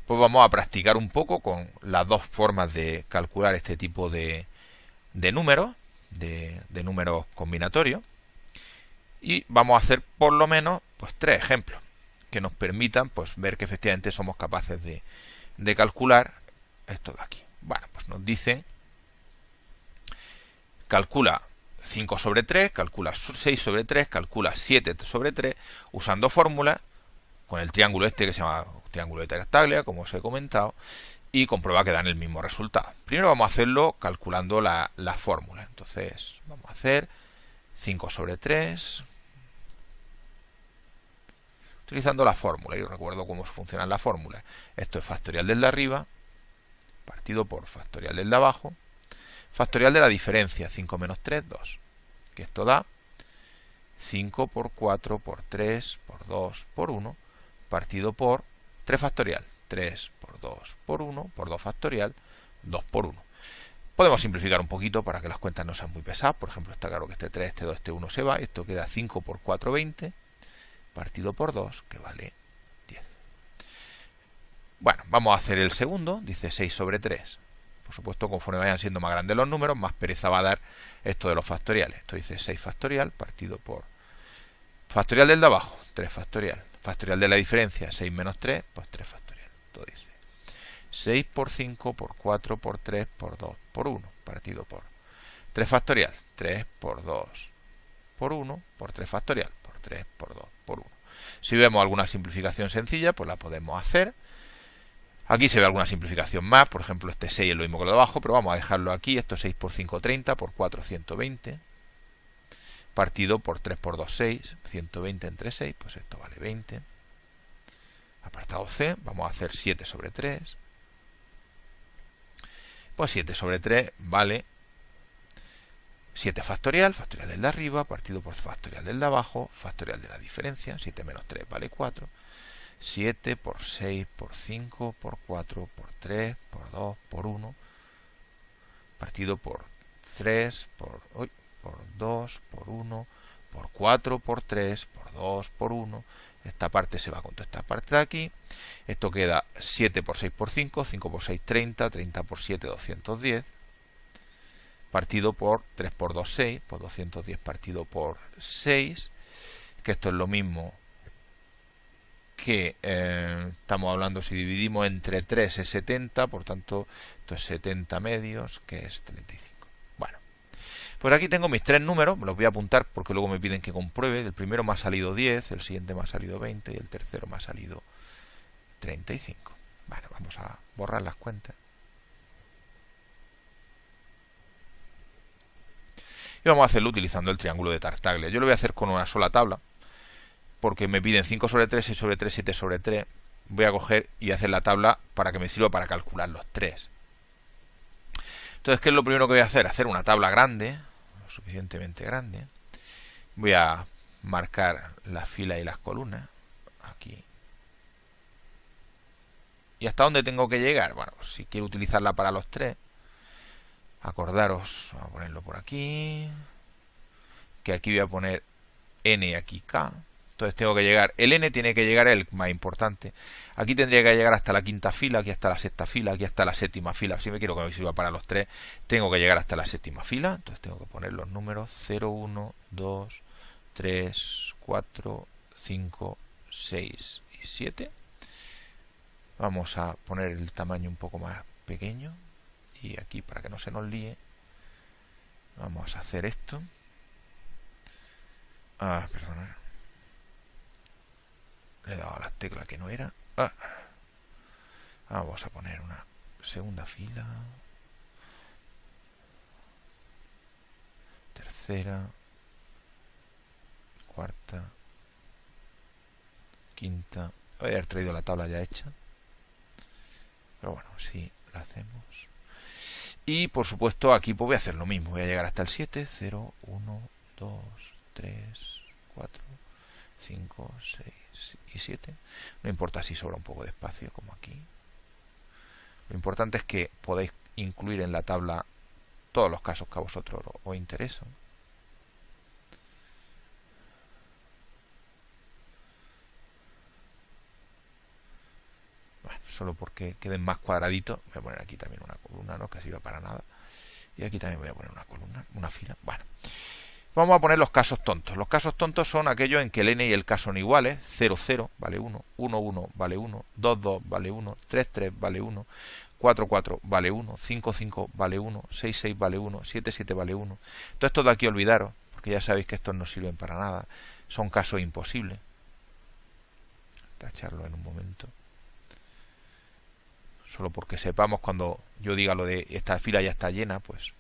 pues vamos a practicar un poco con las dos formas de calcular este tipo de números, de números combinatorios, y vamos a hacer por lo menos pues 3 ejemplos que nos permitan pues ver que efectivamente somos capaces de calcular esto de aquí. Bueno, pues nos dicen, calcula 5 sobre 3, calcula 6 sobre 3, calcula 7 sobre 3, usando fórmulas, con el triángulo este que se llama triángulo de Tartaglia, como os he comentado, y comprueba que dan el mismo resultado. Primero vamos a hacerlo calculando la fórmula. Entonces vamos a hacer 5 sobre 3, utilizando la fórmula. Y os recuerdo cómo funcionan las fórmulas. Esto es factorial del de arriba, partido por factorial del de abajo, factorial de la diferencia, 5 menos 3, 2. Que esto da 5 por 4 por 3 por 2 por 1, partido por 3 factorial. 3 por 2 por 1 por 2 factorial, 2 por 1. Podemos simplificar un poquito para que las cuentas no sean muy pesadas. Por ejemplo, está claro que este 3, este 2, este 1 se va. Esto queda 5 por 4, 20, partido por 2, que vale 10. Bueno, vamos a hacer el segundo. Dice 6 sobre 3. Por supuesto, conforme vayan siendo más grandes los números, más pereza va a dar esto de los factoriales. Esto dice 6 factorial partido por factorial del de abajo, 3 factorial. Factorial de la diferencia, 6 menos 3, pues 3 factorial. Esto dice 6 por 5 por 4 por 3 por 2 por 1 partido por 3 factorial, 3 por 2 por 1 por 3 factorial, por 3 por 2 por 1. Si vemos alguna simplificación sencilla, pues la podemos hacer. Aquí se ve alguna simplificación más, por ejemplo este 6 es lo mismo que lo de abajo, pero vamos a dejarlo aquí. Esto es 6 por 5, 30, por 4, 120, partido por 3 por 2, 6, 120 entre 6, pues esto vale 20. Apartado C, vamos a hacer 7 sobre 3. Pues 7 sobre 3 vale 7 factorial, factorial del de arriba, partido por factorial del de abajo, factorial de la diferencia, 7 menos 3 vale 4. 7 por 6 por 5 por 4 por 3 por 2 por 1 partido por 3 por 2 por 1 por 4 por 3 por 2 por 1. Esta parte se va con toda esta parte de aquí. Esto queda 7 por 6 por 5, 5 por 6 30, 30 por 7 210 partido por 3 por 2 6, pues 210 partido por 6, que esto es lo mismo que estamos hablando, si dividimos entre 3 es 70, por tanto esto es 70 medios, que es 35. Bueno, pues aquí tengo mis tres números, me los voy a apuntar porque luego me piden que compruebe. El primero me ha salido 10, el siguiente me ha salido 20 y el tercero me ha salido 35. Bueno, vamos a borrar las cuentas. Y vamos a hacerlo utilizando el triángulo de Tartaglia. Yo lo voy a hacer con una sola tabla, porque me piden 5 sobre 3, 6 sobre 3, 7 sobre 3. Voy a coger y hacer la tabla para que me sirva para calcular los 3. Entonces, ¿qué es lo primero que voy a hacer? Hacer una tabla grande, lo suficientemente grande. Voy a marcar las filas y las columnas, aquí. ¿Y hasta dónde tengo que llegar? Bueno, pues si quiero utilizarla para los 3, acordaros, vamos a ponerlo por aquí, que aquí voy a poner n y aquí k. Entonces tengo que llegar, el n tiene que llegar el más importante. Aquí tendría que llegar hasta la quinta fila, aquí hasta la sexta fila, aquí hasta la séptima fila. Si me quiero que me sirva para los 3, tengo que llegar hasta la séptima fila. Entonces tengo que poner los números 0, 1, 2, 3, 4, 5, 6 y 7. Vamos a poner el tamaño un poco más pequeño. Y aquí, para que no se nos líe, vamos a hacer esto. Perdón. Le he dado a las teclas que no era. Vamos a poner una segunda fila. Tercera. Cuarta. Quinta. Voy a haber traído la tabla ya hecha. Pero bueno, sí la hacemos. Y por supuesto aquí pues voy a hacer lo mismo. Voy a llegar hasta el 7. 0, 1, 2, 3, 4, 5, 6 y 7. No importa si sobra un poco de espacio como aquí. Lo importante es que podáis incluir en la tabla todos los casos que a vosotros os interesan. Bueno, solo porque queden más cuadraditos, voy a poner aquí también una columna, no que sirva para nada. Y aquí también voy a poner una columna, una fila. Bueno, vamos a poner los casos tontos. Los casos tontos son aquellos en que el n y el k son iguales. 0, 0 vale 1, 1, 1 vale 1, 2, 2 vale 1, 3, 3 vale 1, 4, 4 vale 1, 5, 5 vale 1, 6, 6 vale 1, 7, 7 vale 1. Todo esto de aquí olvidaros, porque ya sabéis que estos no sirven para nada. Son casos imposibles. Tacharlo en un momento. Solo porque sepamos cuando yo diga lo de esta fila ya está llena, pues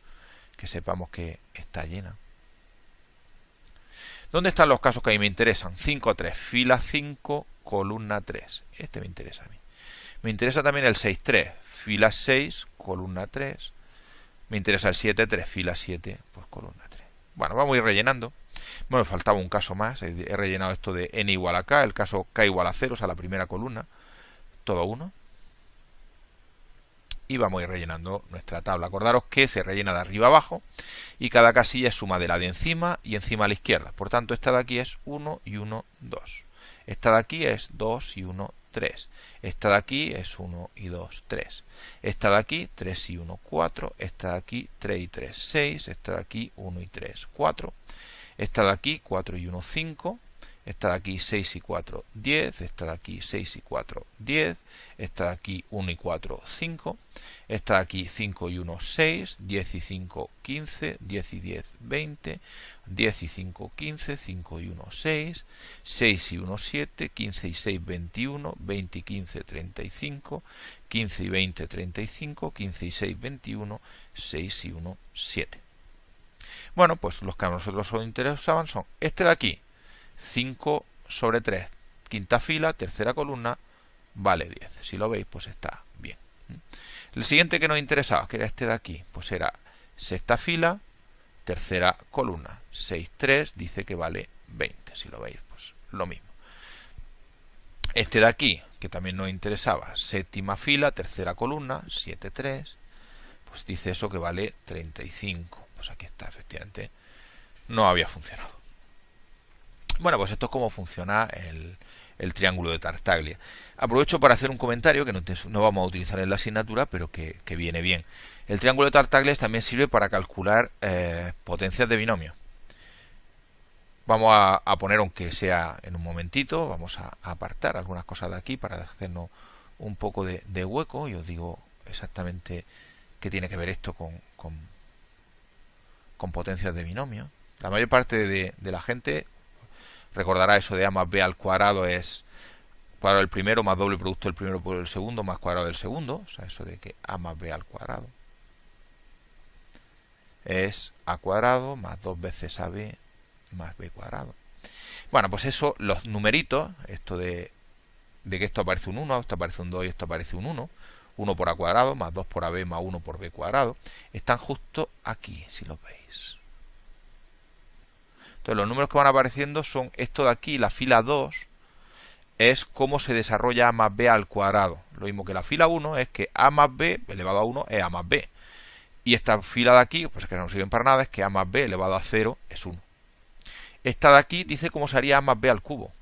que sepamos que está llena. ¿Dónde están los casos que a mí me interesan? 5, 3, fila 5, columna 3. Este me interesa a mí. Me interesa también el 6, 3, fila 6, columna 3. Me interesa el 7, 3, fila 7, pues columna 3. Bueno, vamos a ir rellenando. Bueno, faltaba un caso más. He rellenado esto de n igual a k, el caso k igual a 0, o sea, la primera columna. Todo 1. Y vamos a ir rellenando nuestra tabla. Acordaros que se rellena de arriba a abajo y cada casilla es suma de la de encima y encima a la izquierda. Por tanto, esta de aquí es 1 y 1, 2. Esta de aquí es 2 y 1, 3. Esta de aquí es 1 y 2, 3. Esta de aquí 3 y 1, 4. Esta de aquí 3 y 3, 6. Esta de aquí 1 y 3, 4. Esta de aquí 4 y 1, 5. esta de aquí 6 y 4, 10, esta de aquí 6 y 4, 10, esta de aquí 1 y 4, 5, esta de aquí 5 y 1, 6, 10 y 5, 15, 10 y 10, 20, 10 y 5, 15, 5 y 1, 6, 6 y 1, 7, 15 y 6, 21, 20 y 15, 35, 15 y 20, 35, 15 y 6, 21, 6 y 1, 7. Bueno, pues los que a nosotros nos interesaban son este de aquí, 5 sobre 3, quinta fila, tercera columna, vale 10. Si lo veis, pues está bien. El siguiente que nos interesaba, que era este de aquí, pues era sexta fila, tercera columna, 6, 3, dice que vale 20. Si lo veis, pues lo mismo. Este de aquí, que también nos interesaba, séptima fila, tercera columna, 7, 3, pues dice eso que vale 35. Pues aquí está, efectivamente, no había funcionado. Bueno, pues esto es cómo funciona el triángulo de Tartaglia. Aprovecho para hacer un comentario que no vamos a utilizar en la asignatura, pero que viene bien. El triángulo de Tartaglia también sirve para calcular potencias de binomio. Vamos a poner, aunque sea en un momentito, vamos a apartar algunas cosas de aquí para hacernos un poco de hueco y os digo exactamente qué tiene que ver esto con potencias de binomio. La mayor parte de la gente recordará eso de a más b al cuadrado es cuadrado del primero más doble producto del primero por el segundo más cuadrado del segundo. O sea, eso de que a más b al cuadrado es a cuadrado más 2 veces ab más b cuadrado. Bueno, pues eso, los numeritos, esto de que esto aparece un 1, esto aparece un 2 y esto aparece un 1, 1 por a cuadrado más 2 por ab más 1 por b cuadrado, están justo aquí, si los veis. Entonces los números que van apareciendo son esto de aquí, la fila 2, es cómo se desarrolla a más b al cuadrado. Lo mismo que la fila 1 es que a más b elevado a 1 es a más b. Y esta fila de aquí, pues es que no sirven para nada, es que a más b elevado a 0 es 1. Esta de aquí dice cómo sería a más b al cubo.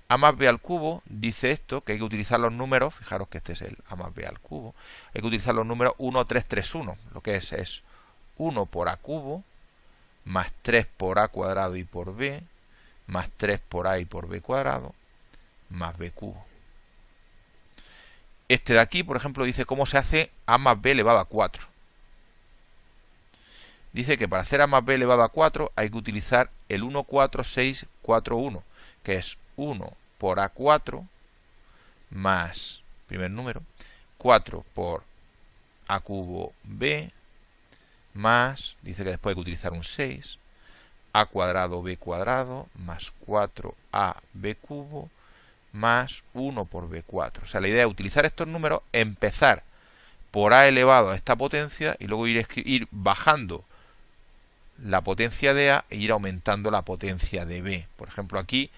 A más b al cubo dice esto, que hay que utilizar los números, fijaros que este es el a más b al cubo, hay que utilizar los números 1, 3, 3, 1. Lo que es 1 por a cubo, más 3 por a cuadrado y por b, más 3 por a y por b cuadrado, más b cubo. Este de aquí, por ejemplo, dice cómo se hace a más b elevado a 4. Dice que para hacer a más b elevado a 4 hay que utilizar el 1, 4, 6, 4, 1, que es 1 por a 4 más, primer número, 4 por a cubo b, más, dice que después hay que utilizar un 6, a cuadrado b cuadrado, más 4ab cubo, más 1 por b4. O sea, la idea es utilizar estos números, empezar por a elevado a esta potencia y luego ir bajando la potencia de a e ir aumentando la potencia de b. Por ejemplo, aquí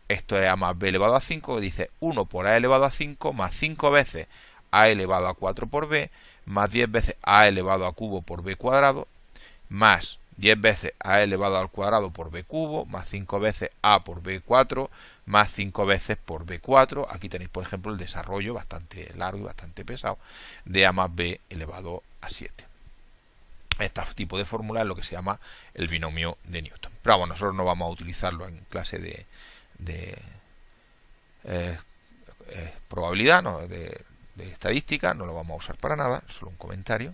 esto es a más b elevado a 5, que dice 1 por a elevado a 5 más 5 veces a elevado a 4 por b, más 10 veces a elevado a cubo por b cuadrado, más 10 veces a elevado al cuadrado por b cubo, más 5 veces a por b4, más 5 veces por b4. Aquí tenéis, por ejemplo, el desarrollo bastante largo y bastante pesado de a más b elevado a 7. Este tipo de fórmula es lo que se llama el binomio de Newton. Pero bueno, nosotros no vamos a utilizarlo en clase de probabilidad, no, de estadística, no lo vamos a usar para nada, solo un comentario.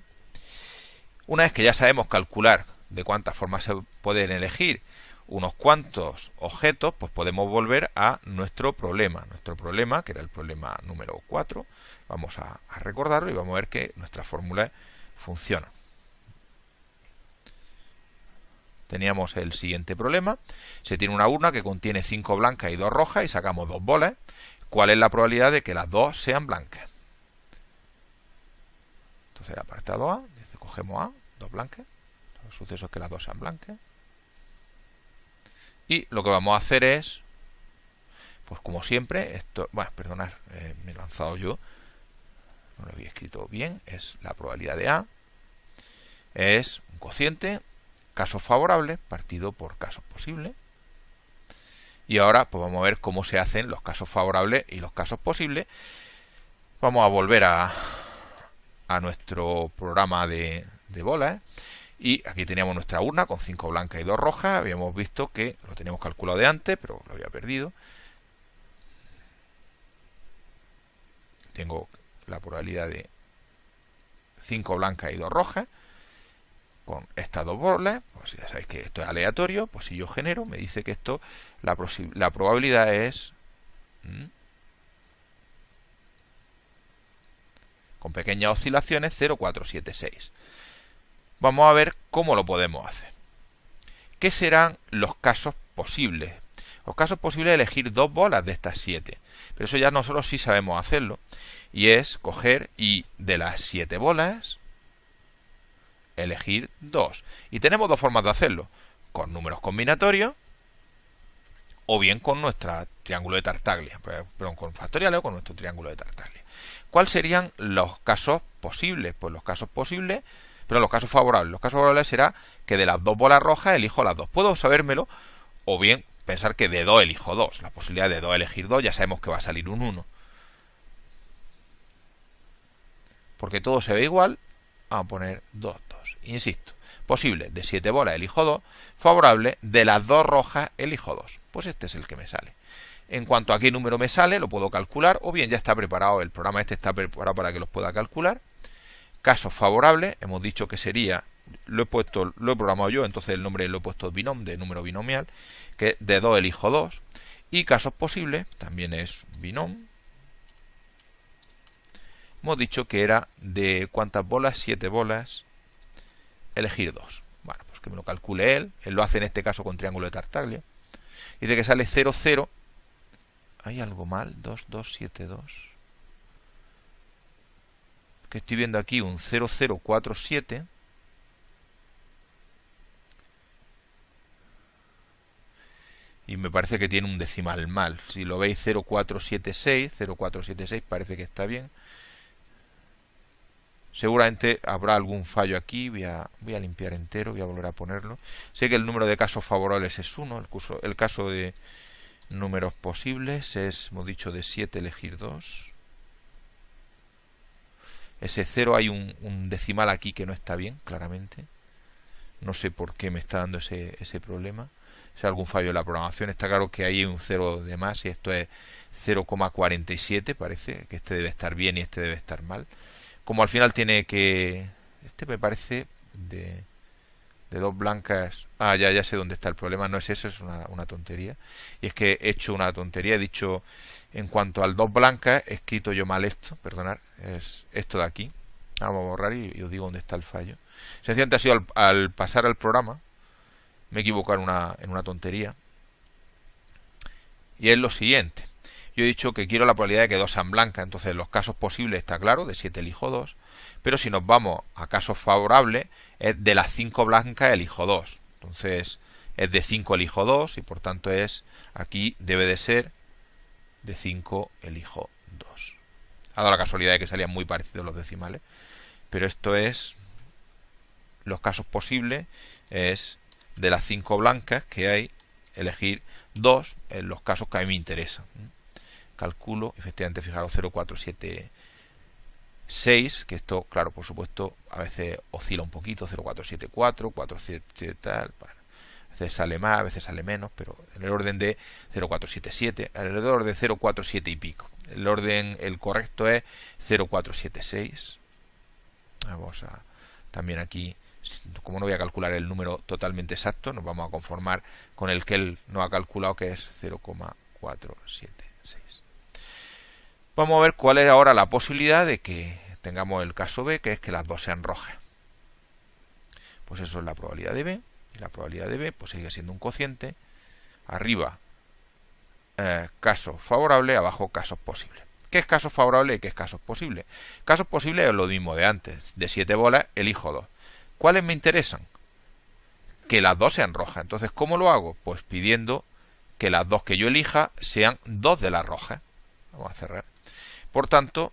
Una vez que ya sabemos calcular de cuántas formas se pueden elegir unos cuantos objetos, pues podemos volver a nuestro problema. Nuestro problema, que era el problema número 4, vamos a recordarlo y vamos a ver que nuestras fórmulas funcionan. Teníamos el siguiente problema. Se tiene una urna que contiene 5 blancas y 2 rojas y sacamos 2 bolas. ¿Cuál es la probabilidad de que las 2 sean blancas? Entonces, apartado A, cogemos A, 2 blancas. El suceso es que las 2 sean blancas. Y lo que vamos a hacer es, pues como siempre, esto, bueno, perdonad, me he lanzado yo, no lo había escrito bien, es la probabilidad de A, es un cociente, casos favorables, partido por casos posibles. Y ahora pues vamos a ver cómo se hacen los casos favorables y los casos posibles. Vamos a volver a nuestro programa de bolas Y aquí teníamos nuestra urna con 5 blancas y 2 rojas. Habíamos visto que lo teníamos calculado de antes, pero lo había perdido. Tengo la probabilidad de 5 blancas y 2 rojas. Con estas dos bolas, pues ya sabéis que esto es aleatorio. Pues si yo genero, me dice que esto, la probabilidad es... con pequeñas oscilaciones, 0,476. Vamos a ver cómo lo podemos hacer. ¿Qué serán los casos posibles? Los casos posibles es elegir 2 bolas de estas 7. Pero eso ya nosotros sí sabemos hacerlo. Y es coger y de las 7 bolas, elegir 2. Y tenemos 2 formas de hacerlo. Con números combinatorios o bien con nuestro triángulo de Tartaglia. Perdón, con factoriales o con nuestro triángulo de Tartaglia. ¿Cuáles serían los casos posibles? Pues los casos posibles, pero los casos favorables. Los casos favorables será que de las 2 bolas rojas elijo las 2. Puedo sabérmelo o bien pensar que de 2 elijo 2. La posibilidad de 2 elegir 2 ya sabemos que va a salir un 1. Porque todo se ve igual, vamos a poner 2, 2. Insisto, posible de 7 bolas elijo 2, favorable de las 2 rojas elijo 2. Pues este es el que me sale. En cuanto a qué número me sale, lo puedo calcular, o bien ya está preparado, el programa este está preparado para que los pueda calcular. Casos favorables, hemos dicho que sería, lo he programado yo, entonces el nombre lo he puesto binom, de número binomial, que de 2 elijo 2. Y casos posibles, también es binom. Hemos dicho que era de ¿cuántas bolas? 7 bolas, elegir 2. Bueno, pues que me lo calcule él lo hace en este caso con triángulo de Tartaglia. Y de que sale 0, 0. ¿Hay algo mal? 2, 2, 7, 2. Que estoy viendo aquí un 0, 0, 4, 7. Y me parece que tiene un decimal mal. Si lo veis 0476, 0476 parece que está bien. Seguramente habrá algún fallo aquí. Voy a limpiar entero, voy a volver a ponerlo. Sé que el número de casos favorables es 1. El caso de números posibles es, hemos dicho, de 7 elegir 2. Ese 0 hay un decimal aquí que no está bien, claramente. No sé por qué me está dando ese problema. Si hay algún fallo en la programación, está claro que hay un 0 de más y esto es 0,47, parece que este debe estar bien y este debe estar mal. Como al final tiene que... Este me parece de 2 blancas... Ah, ya sé dónde está el problema. No es eso, es una tontería. Y es que he hecho una tontería. He dicho, en cuanto al 2 blancas, he escrito yo mal esto. Perdonad, es esto de aquí. Vamos a borrar y os digo dónde está el fallo. Sencillamente ha sido al pasar al programa. Me he equivocado en una tontería. Y es lo siguiente. Yo he dicho que quiero la probabilidad de que 2 sean blancas. Entonces, en los casos posibles está claro, de 7 elijo 2. Pero si nos vamos a casos favorables, es de las 5 blancas elijo 2. Entonces, es de 5 elijo 2 y por tanto aquí debe de ser de 5 elijo 2. Ha dado la casualidad de que salían muy parecidos los decimales. Pero esto es, los casos posibles, es de las 5 blancas que hay, elegir 2 en los casos que a mí me interesan. Calculo, efectivamente, fijaros, 0476, que esto, claro, por supuesto, a veces oscila un poquito, 0474, 47 tal, bueno, a veces sale más, a veces sale menos, pero en el orden de 0477, alrededor de 047 y pico. El correcto es 0476. Vamos a, también aquí, como no voy a calcular el número totalmente exacto, nos vamos a conformar con el que él nos ha calculado, que es 0,476. Vamos a ver cuál es ahora la posibilidad de que tengamos el caso B, que es que las 2 sean rojas. Pues eso es la probabilidad de B. Y la probabilidad de B pues sigue siendo un cociente. Arriba, casos favorables, abajo casos posibles. ¿Qué es casos favorables y qué es casos posibles? Casos posibles es lo mismo de antes. De 7 bolas elijo 2. ¿Cuáles me interesan? Que las 2 sean rojas. Entonces, ¿cómo lo hago? Pues pidiendo que las 2 que yo elija sean 2 de las rojas. Vamos a cerrar. Por tanto,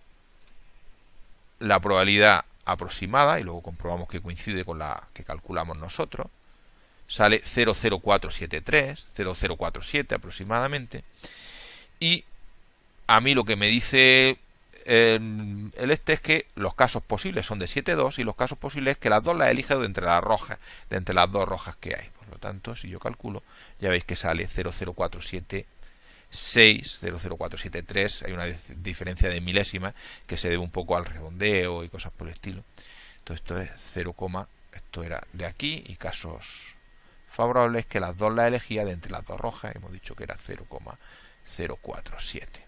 la probabilidad aproximada, y luego comprobamos que coincide con la que calculamos nosotros, sale 00473, 0047 aproximadamente. Y a mí lo que me dice el este es que los casos posibles son de 7, 2 y los casos posibles es que las dos las elija de entre las rojas, de entre las dos rojas que hay. Por lo tanto, si yo calculo, ya veis que sale 00476, 00473, hay una diferencia de milésimas que se debe un poco al redondeo y cosas por el estilo. Entonces esto es 0, esto era de aquí y casos favorables que las dos las elegía de entre las dos rojas, hemos dicho que era 0,047.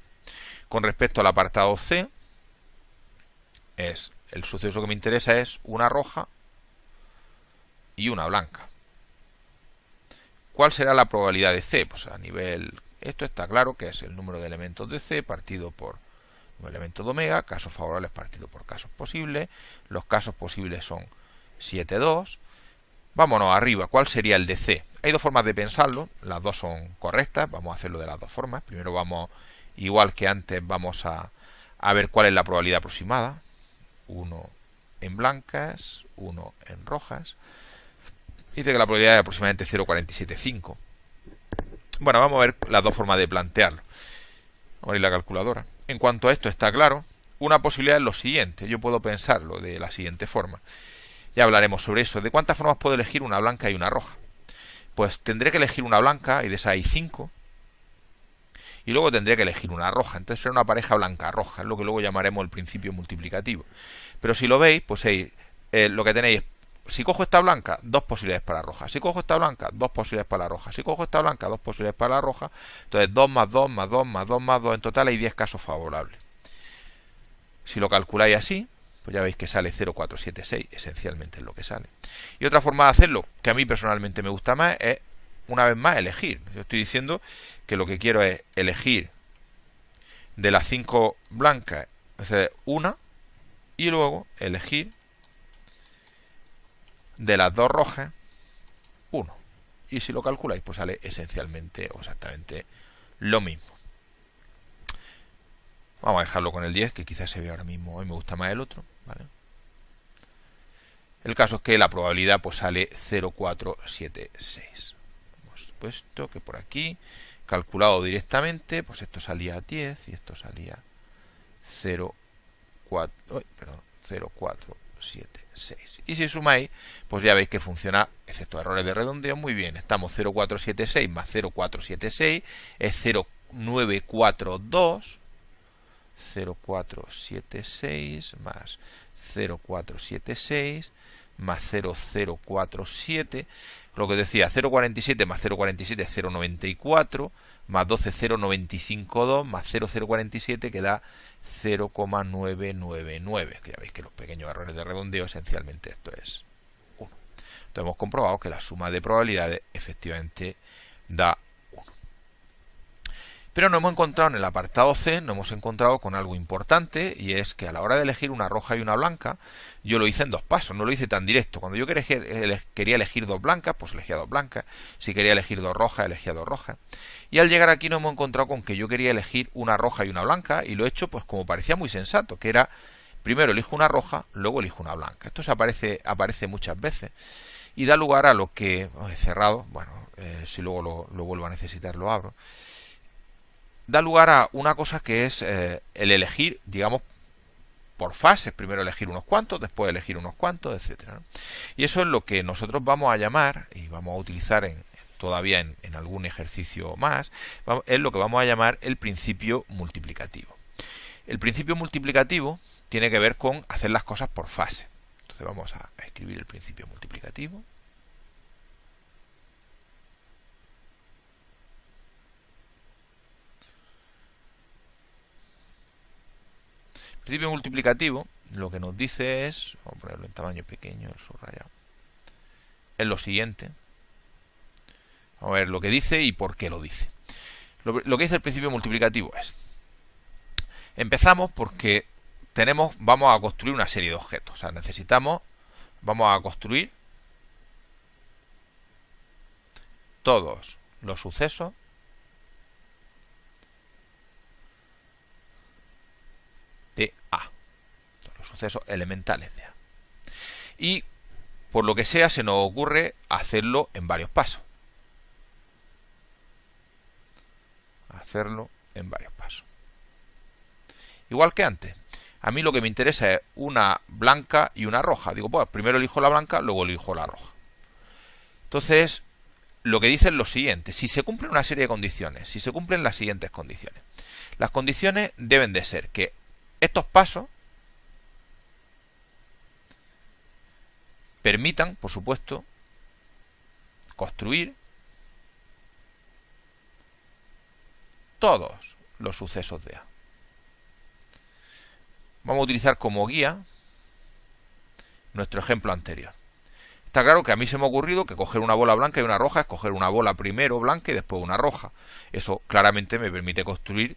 Con respecto al apartado C, el suceso que me interesa es una roja y una blanca. ¿Cuál será la probabilidad de C? Pues a nivel, esto está claro que es el número de elementos de C partido por el elemento de omega, casos favorables partido por casos posibles. Los casos posibles son 7, 2. Vámonos arriba, ¿cuál sería el de C? Hay dos formas de pensarlo, las dos son correctas, vamos a hacerlo de las dos formas. Primero vamos, igual que antes, vamos a ver cuál es la probabilidad aproximada. 1 en blancas, 1 en rojas. Dice que la probabilidad es aproximadamente 0,475. Bueno, vamos a ver las dos formas de plantearlo. Vamos a abrir la calculadora. En cuanto a esto está claro, una posibilidad es lo siguiente. Yo puedo pensarlo de la siguiente forma. Ya hablaremos sobre eso. ¿De cuántas formas puedo elegir una blanca y una roja? Pues tendré que elegir una blanca y de esa hay 5. Y luego tendré que elegir una roja. Entonces será una pareja blanca-roja. Es lo que luego llamaremos el principio multiplicativo. Pero si lo veis, pues lo que tenéis es, si cojo esta blanca, dos posibilidades para la roja. Si cojo esta blanca, dos posibilidades para la roja. Si cojo esta blanca, dos posibilidades para la roja. Entonces 2 más 2 más 2 más 2 más 2. En total hay 10 casos favorables. Si lo calculáis así, pues ya veis que sale 0,476, esencialmente es lo que sale. Y otra forma de hacerlo, que a mí personalmente me gusta más, es, una vez más, elegir. Yo estoy diciendo que lo que quiero es elegir de las 5 blancas, o sea, una, y luego elegir de las 2 rojas, 1. Y si lo calculáis, pues sale esencialmente o exactamente lo mismo. Vamos a dejarlo con el 10, que quizás se ve ahora mismo, hoy me gusta más el otro, ¿vale? El caso es que la probabilidad pues sale 0,476. Hemos puesto que por aquí, calculado directamente, pues esto salía 10 y esto salía 0,476. Y si sumáis, pues ya veis que funciona, excepto errores de redondeo, muy bien. Estamos 0,476 más 0,476 es 0,942. 0,476 más 0,476 más 0,047, lo que decía, 0,47 más 0,47 es 0,94, más 12, 0,952 más 0,047 que da 0,999, que ya veis que los pequeños errores de redondeo esencialmente esto es 1. Entonces hemos comprobado que la suma de probabilidades efectivamente da 1. Pero nos hemos encontrado en el apartado C, nos hemos encontrado con algo importante, y es que a la hora de elegir una roja y una blanca, yo lo hice en dos pasos, no lo hice tan directo. Cuando yo quería elegir dos blancas, pues elegía dos blancas. Si quería elegir dos rojas, elegía dos rojas. Y al llegar aquí nos hemos encontrado con que yo quería elegir una roja y una blanca, y lo he hecho pues como parecía muy sensato, que era, primero elijo una roja, luego elijo una blanca. Esto aparece muchas veces, y da lugar a lo que, he cerrado, bueno, si luego lo vuelvo a necesitar lo abro, da lugar a una cosa que es el elegir, digamos, por fases, primero elegir unos cuantos, después elegir unos cuantos, etcétera, ¿no? Y eso es lo que nosotros vamos a llamar, y vamos a utilizar todavía en algún ejercicio más, es lo que vamos a llamar el principio multiplicativo. El principio multiplicativo tiene que ver con hacer las cosas por fase. Entonces vamos a escribir el principio multiplicativo. El principio multiplicativo lo que nos dice es, vamos a ponerlo en tamaño pequeño, el subrayado, es lo siguiente. Vamos a ver lo que dice y por qué lo dice. Lo que dice el principio multiplicativo es, empezamos porque vamos a construir una serie de objetos. O sea, vamos a construir todos los sucesos de A, los sucesos elementales de A. Y por lo que sea se nos ocurre hacerlo en varios pasos. Igual que antes. A mí lo que me interesa es una blanca y una roja. Digo, pues primero elijo la blanca, luego elijo la roja. Entonces, lo que dice es lo siguiente. Si se cumplen una serie de condiciones, si se cumplen las siguientes condiciones. Las condiciones deben de ser que estos pasos permitan, por supuesto, construir todos los sucesos de A. Vamos a utilizar como guía nuestro ejemplo anterior. Está claro que a mí se me ha ocurrido que coger una bola blanca y una roja es coger una bola primero blanca y después una roja. Eso claramente me permite construir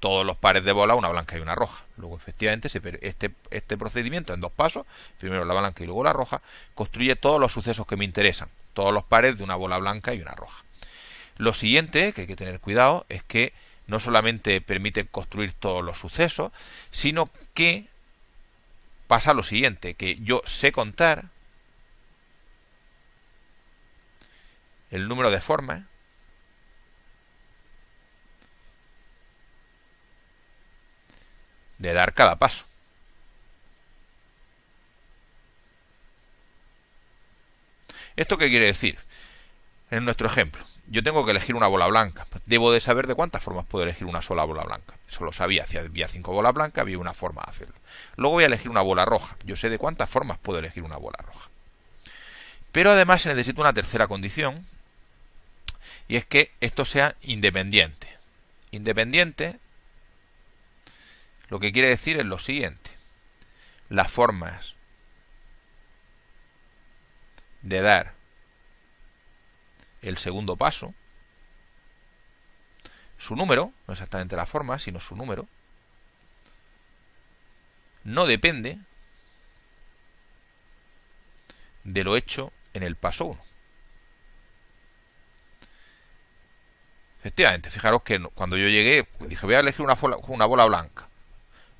todos los pares de bola, una blanca y una roja. Luego, efectivamente, este procedimiento en dos pasos, primero la blanca y luego la roja, construye todos los sucesos que me interesan, todos los pares de una bola blanca y una roja. Lo siguiente que hay que tener cuidado es que no solamente permite construir todos los sucesos, sino que pasa lo siguiente, que yo sé contar el número de formas de dar cada paso. ¿Esto qué quiere decir? En nuestro ejemplo, yo tengo que elegir una bola blanca. Debo de saber de cuántas formas puedo elegir una sola bola blanca. Eso lo sabía. Si había 5 bolas blancas, había una forma de hacerlo. Luego voy a elegir una bola roja. Yo sé de cuántas formas puedo elegir una bola roja. Pero además se necesita una tercera condición, y es que esto sea independiente. Independiente, lo que quiere decir es lo siguiente. Las formas de dar el segundo paso, su número, no exactamente la forma, sino su número, no depende de lo hecho en el paso 1. Efectivamente, fijaros que cuando yo llegué, dije, voy a elegir una bola blanca.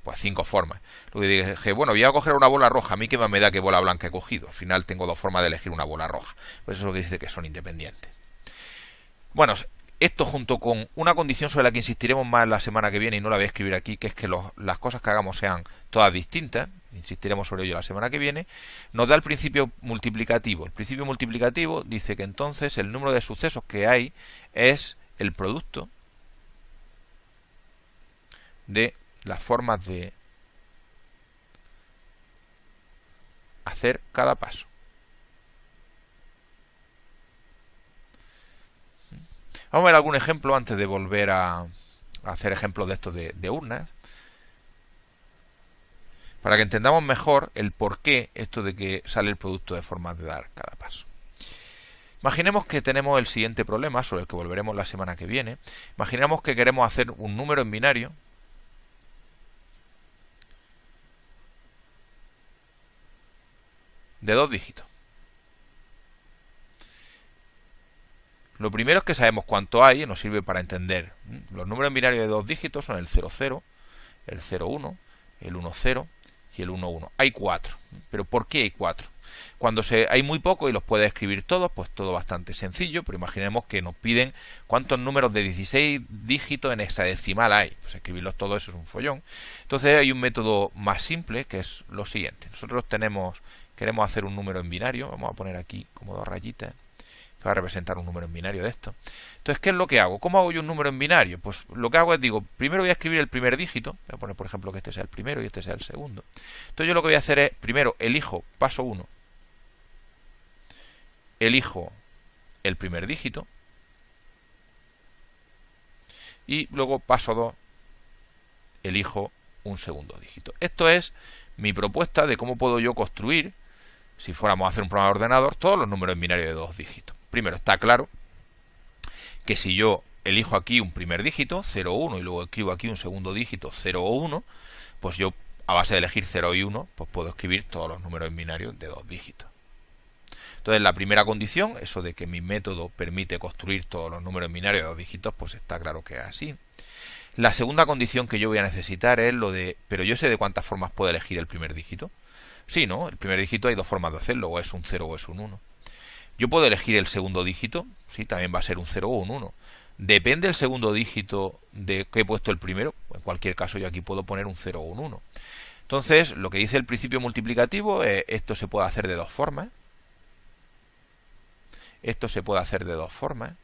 Pues 5 formas. Luego dije, bueno, voy a coger una bola roja. A mí qué más me da qué bola blanca he cogido. Al final tengo 2 formas de elegir una bola roja. Pues eso es lo que dice que son independientes. Bueno, esto junto con una condición sobre la que insistiremos más la semana que viene, y no la voy a escribir aquí, que es que las cosas que hagamos sean todas distintas, insistiremos sobre ello la semana que viene, nos da el principio multiplicativo. El principio multiplicativo dice que entonces el número de sucesos que hay es el producto de las formas de hacer cada paso. Vamos a ver algún ejemplo antes de volver a hacer ejemplos de estos de urnas, para que entendamos mejor el porqué esto de que sale el producto de formas de dar cada paso. Imaginemos que tenemos el siguiente problema, sobre el que volveremos la semana que viene. Imaginemos que queremos hacer un número en binario de 2 dígitos. Lo primero es que sabemos cuánto hay y nos sirve para entender. Los números en binario de 2 dígitos son el 00, el 01, el 10 y el 11. Hay 4. ¿Pero por qué hay 4? Cuando hay muy poco y los puedes escribir todos, pues todo bastante sencillo, pero imaginemos que nos piden cuántos números de 16 dígitos en hexadecimal hay. Pues escribirlos todos, eso es un follón. Entonces hay un método más simple, que es lo siguiente. Nosotros queremos hacer un número en binario. Vamos a poner aquí como 2 rayitas, que va a representar un número en binario de esto. Entonces, ¿qué es lo que hago? ¿Cómo hago yo un número en binario? Pues lo que hago es, digo, primero voy a escribir el primer dígito. Voy a poner, por ejemplo, que este sea el primero y este sea el segundo. Entonces yo lo que voy a hacer es, primero elijo paso 1, elijo el primer dígito, y luego paso 2, elijo un segundo dígito. Esto es mi propuesta de cómo puedo yo construir, si fuéramos a hacer un programa de ordenador, todos los números en binario de 2 dígitos. Primero, está claro que si yo elijo aquí un primer dígito, 0 o 1, y luego escribo aquí un segundo dígito, 0 o 1, pues yo, a base de elegir 0 y 1, pues puedo escribir todos los números en binario de 2 dígitos. Entonces, la primera condición, eso de que mi método permite construir todos los números en binario de 2 dígitos, pues está claro que es así. La segunda condición que yo voy a necesitar es lo de, pero yo sé de cuántas formas puedo elegir el primer dígito. Sí, ¿no? El primer dígito hay 2 formas de hacerlo, o es un 0 o es un 1. Yo puedo elegir el segundo dígito, sí, también va a ser un 0 o un 1. depende del segundo dígito de que he puesto el primero. En cualquier caso yo aquí puedo poner un 0 o un 1. Entonces, lo que dice el principio multiplicativo es esto se puede hacer de dos formas. Esto se puede hacer de dos formas.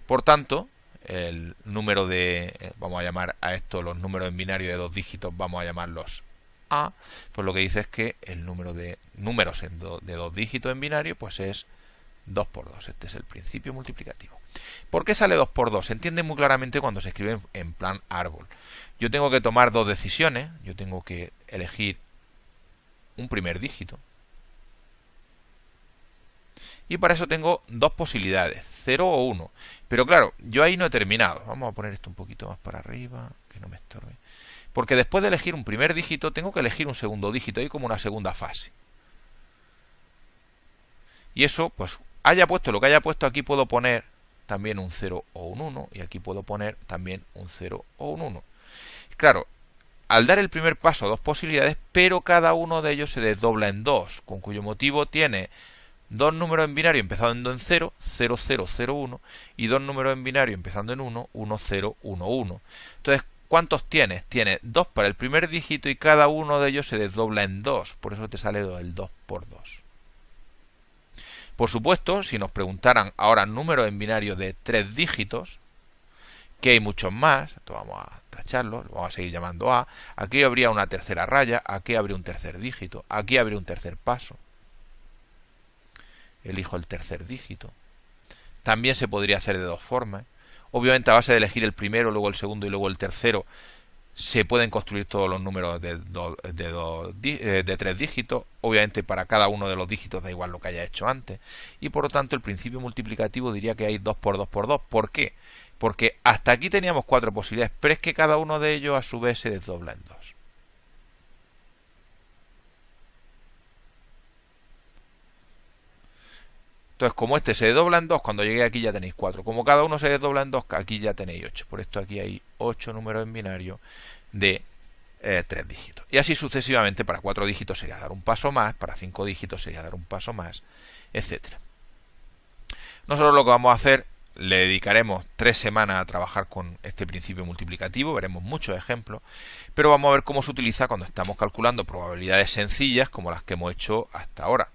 Por tanto, el número de, vamos a llamar a esto los números en binario de dos dígitos, vamos a llamarlos A, pues lo que dice es que el número de números de dos dígitos en binario pues es 2 por 2. Este es el principio multiplicativo. ¿Por qué sale 2 por 2? Se entiende muy claramente cuando se escribe en plan árbol. Yo tengo que tomar dos decisiones. Yo tengo que elegir un primer dígito. Y para eso tengo dos posibilidades, 0 o 1. Pero claro, yo ahí no he terminado. Vamos a poner esto un poquito más para arriba, que no me estorbe. Porque después de elegir un primer dígito, tengo que elegir un segundo dígito. Hay como una segunda fase. Y eso, pues, haya puesto lo que haya puesto, aquí puedo poner también un 0 o un 1. Y aquí puedo poner también un 0 o un 1. Claro, al dar el primer paso, dos posibilidades, pero cada uno de ellos se desdobla en dos, con cuyo motivo tiene dos números en binario empezando en 0, 0, 0, 0, 1, y dos números en binario empezando en 1, 1, 0, 1, 1. Entonces, ¿cuántos tienes? Tienes 2 para el primer dígito y cada uno de ellos se desdobla en 2, por eso te sale el 2 por 2. Por supuesto, si nos preguntaran ahora números en binario de 3 dígitos, que hay muchos más, esto vamos a tacharlo, lo vamos a seguir llamando A, aquí habría una tercera raya, aquí habría un tercer dígito, aquí habría un tercer paso. Elijo el tercer dígito. También se podría hacer de dos formas. Obviamente a base de elegir el primero, luego el segundo y luego el tercero, se pueden construir todos los números de 3 dígitos. Obviamente para cada uno de los dígitos da igual lo que haya hecho antes. Y por lo tanto el principio multiplicativo diría que hay 2 por 2 por 2. ¿Por qué? Porque hasta aquí teníamos 4 posibilidades, pero es que cada uno de ellos a su vez se desdobla en 2. Entonces, como este se desdobla en 2, cuando llegue aquí ya tenéis 4. Como cada uno se desdobla en 2, aquí ya tenéis 8. Por esto aquí hay 8 números en binario de 3 dígitos. Y así sucesivamente, para 4 dígitos sería dar un paso más, para 5 dígitos sería dar un paso más, etc. Nosotros lo que vamos a hacer, le dedicaremos 3 semanas a trabajar con este principio multiplicativo, veremos muchos ejemplos, pero vamos a ver cómo se utiliza cuando estamos calculando probabilidades sencillas como las que hemos hecho hasta ahora.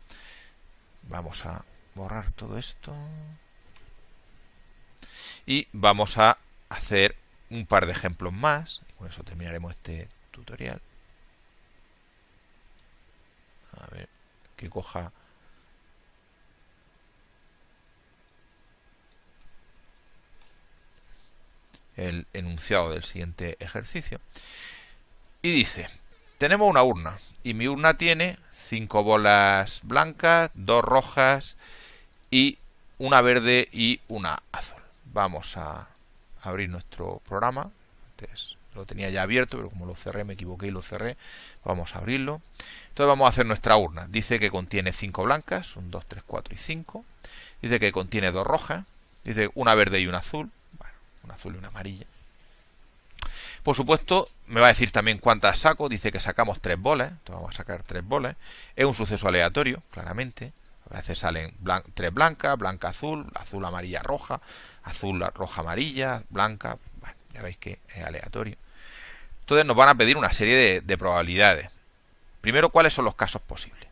Vamos a borrar todo esto y vamos a hacer un par de ejemplos más. Con eso terminaremos este tutorial. A ver, que coja el enunciado del siguiente ejercicio. Y dice, tenemos una urna y mi urna tiene 5 bolas blancas, 2 rojas y una verde y una azul. Vamos a abrir nuestro programa. Antes lo tenía ya abierto, pero como lo cerré, me equivoqué y lo cerré. Vamos a abrirlo. Entonces vamos a hacer nuestra urna. Dice que contiene 5 blancas, 1, 2, 3, 4 y 5. Dice que contiene 2 rojas. Dice una verde y una azul. Bueno, una azul y una amarilla. Por supuesto, me va a decir también cuántas saco. Dice que sacamos 3 bolas. Entonces vamos a sacar 3 bolas. Es un suceso aleatorio, claramente. A veces salen 3 blancas, blanca azul, azul amarilla roja, azul roja amarilla, blanca. Bueno, ya veis que es aleatorio. Entonces nos van a pedir una serie de probabilidades. Primero, ¿cuáles son los casos posibles?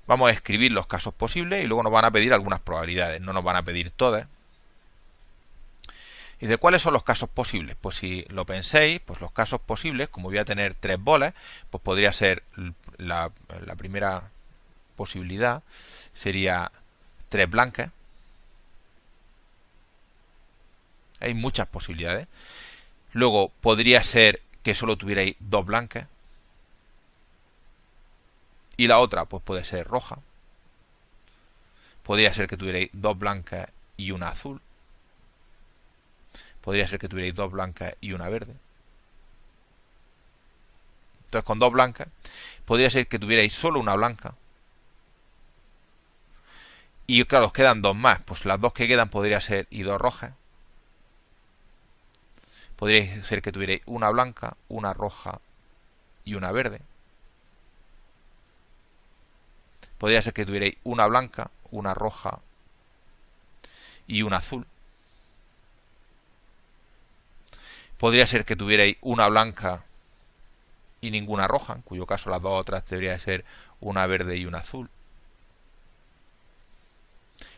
Vamos a escribir los casos posibles y luego nos van a pedir algunas probabilidades. No nos van a pedir todas. ¿Y de cuáles son los casos posibles? Pues si lo penséis, pues los casos posibles, como voy a tener 3 bolas, pues podría ser la primera posibilidad sería 3 blancas. Hay muchas posibilidades. Luego podría ser que solo tuvierais 2 blancas. Y la otra pues puede ser roja. Podría ser que tuvierais 2 blancas y una azul. Podría ser que tuvierais 2 blancas y una verde. Entonces con 2 blancas. Podría ser que tuvierais solo una blanca. Y claro, os quedan 2 más. Pues las 2 que quedan podría ser y 2 rojas. Podría ser que tuvierais una blanca, una roja y una verde. Podría ser que tuvierais una blanca, una roja y una azul. Podría ser que tuvierais una blanca y ninguna roja, en cuyo caso las dos otras debería ser una verde y una azul.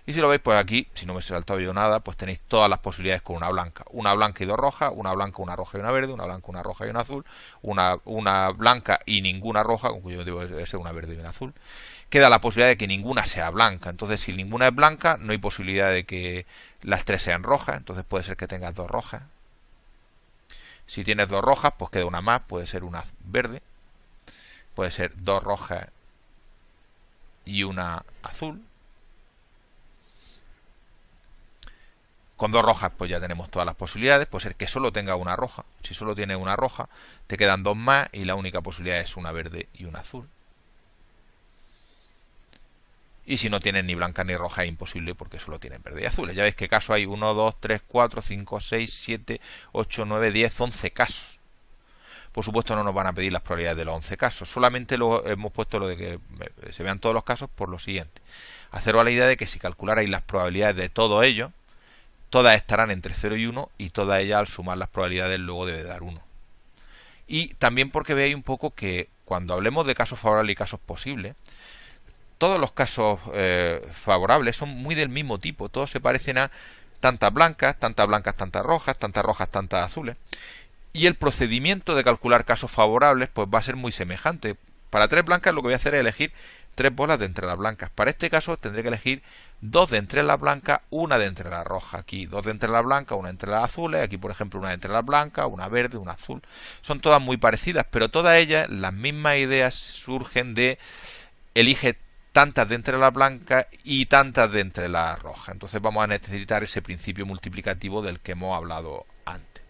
Y si lo veis, pues aquí, si no me he saltado yo nada, pues tenéis todas las posibilidades con una blanca. Una blanca y dos rojas, una blanca, una roja y una verde, una blanca, una roja y una azul, una blanca y ninguna roja, con cuyo motivo debe ser una verde y una azul. Queda la posibilidad de que ninguna sea blanca. Entonces, si ninguna es blanca, no hay posibilidad de que las tres sean rojas. Entonces puede ser que tengas dos rojas. Si tienes dos rojas, pues queda una más, puede ser una verde. Puede ser dos rojas y una azul. Con dos rojas pues ya tenemos todas las posibilidades. Puede ser que solo tenga una roja. Si solo tiene una roja, te quedan dos más y la única posibilidad es una verde y una azul. Y si no tienes ni blanca ni roja es imposible porque solo tienes verde y azules. Ya veis qué casos hay. 1, 2, 3, 4, 5, 6, 7, 8, 9, 10, 11 casos. Por supuesto no nos van a pedir las probabilidades de los 11 casos. Solamente hemos puesto lo de que se vean todos los casos por lo siguiente. Haceros a la idea de que si calcularais las probabilidades de todos ellos, todas estarán entre 0 y 1 y todas ellas al sumar las probabilidades luego debe dar 1. Y también porque veáis un poco que cuando hablemos de casos favorables y casos posibles, todos los casos favorables son muy del mismo tipo. Todos se parecen a tantas blancas, tantas rojas, tantas azules. Y el procedimiento de calcular casos favorables pues va a ser muy semejante. Para tres blancas lo que voy a hacer es elegir tres bolas de entre las blancas. Para este caso tendré que elegir dos de entre las blancas, una de entre las rojas. Aquí dos de entre las blancas, una de entre las azules. Aquí por ejemplo una de entre las blancas, una verde, una azul. Son todas muy parecidas, pero todas ellas, las mismas ideas surgen de elige tantas de entre las blancas y tantas de entre las rojas. Entonces vamos a necesitar ese principio multiplicativo del que hemos hablado antes.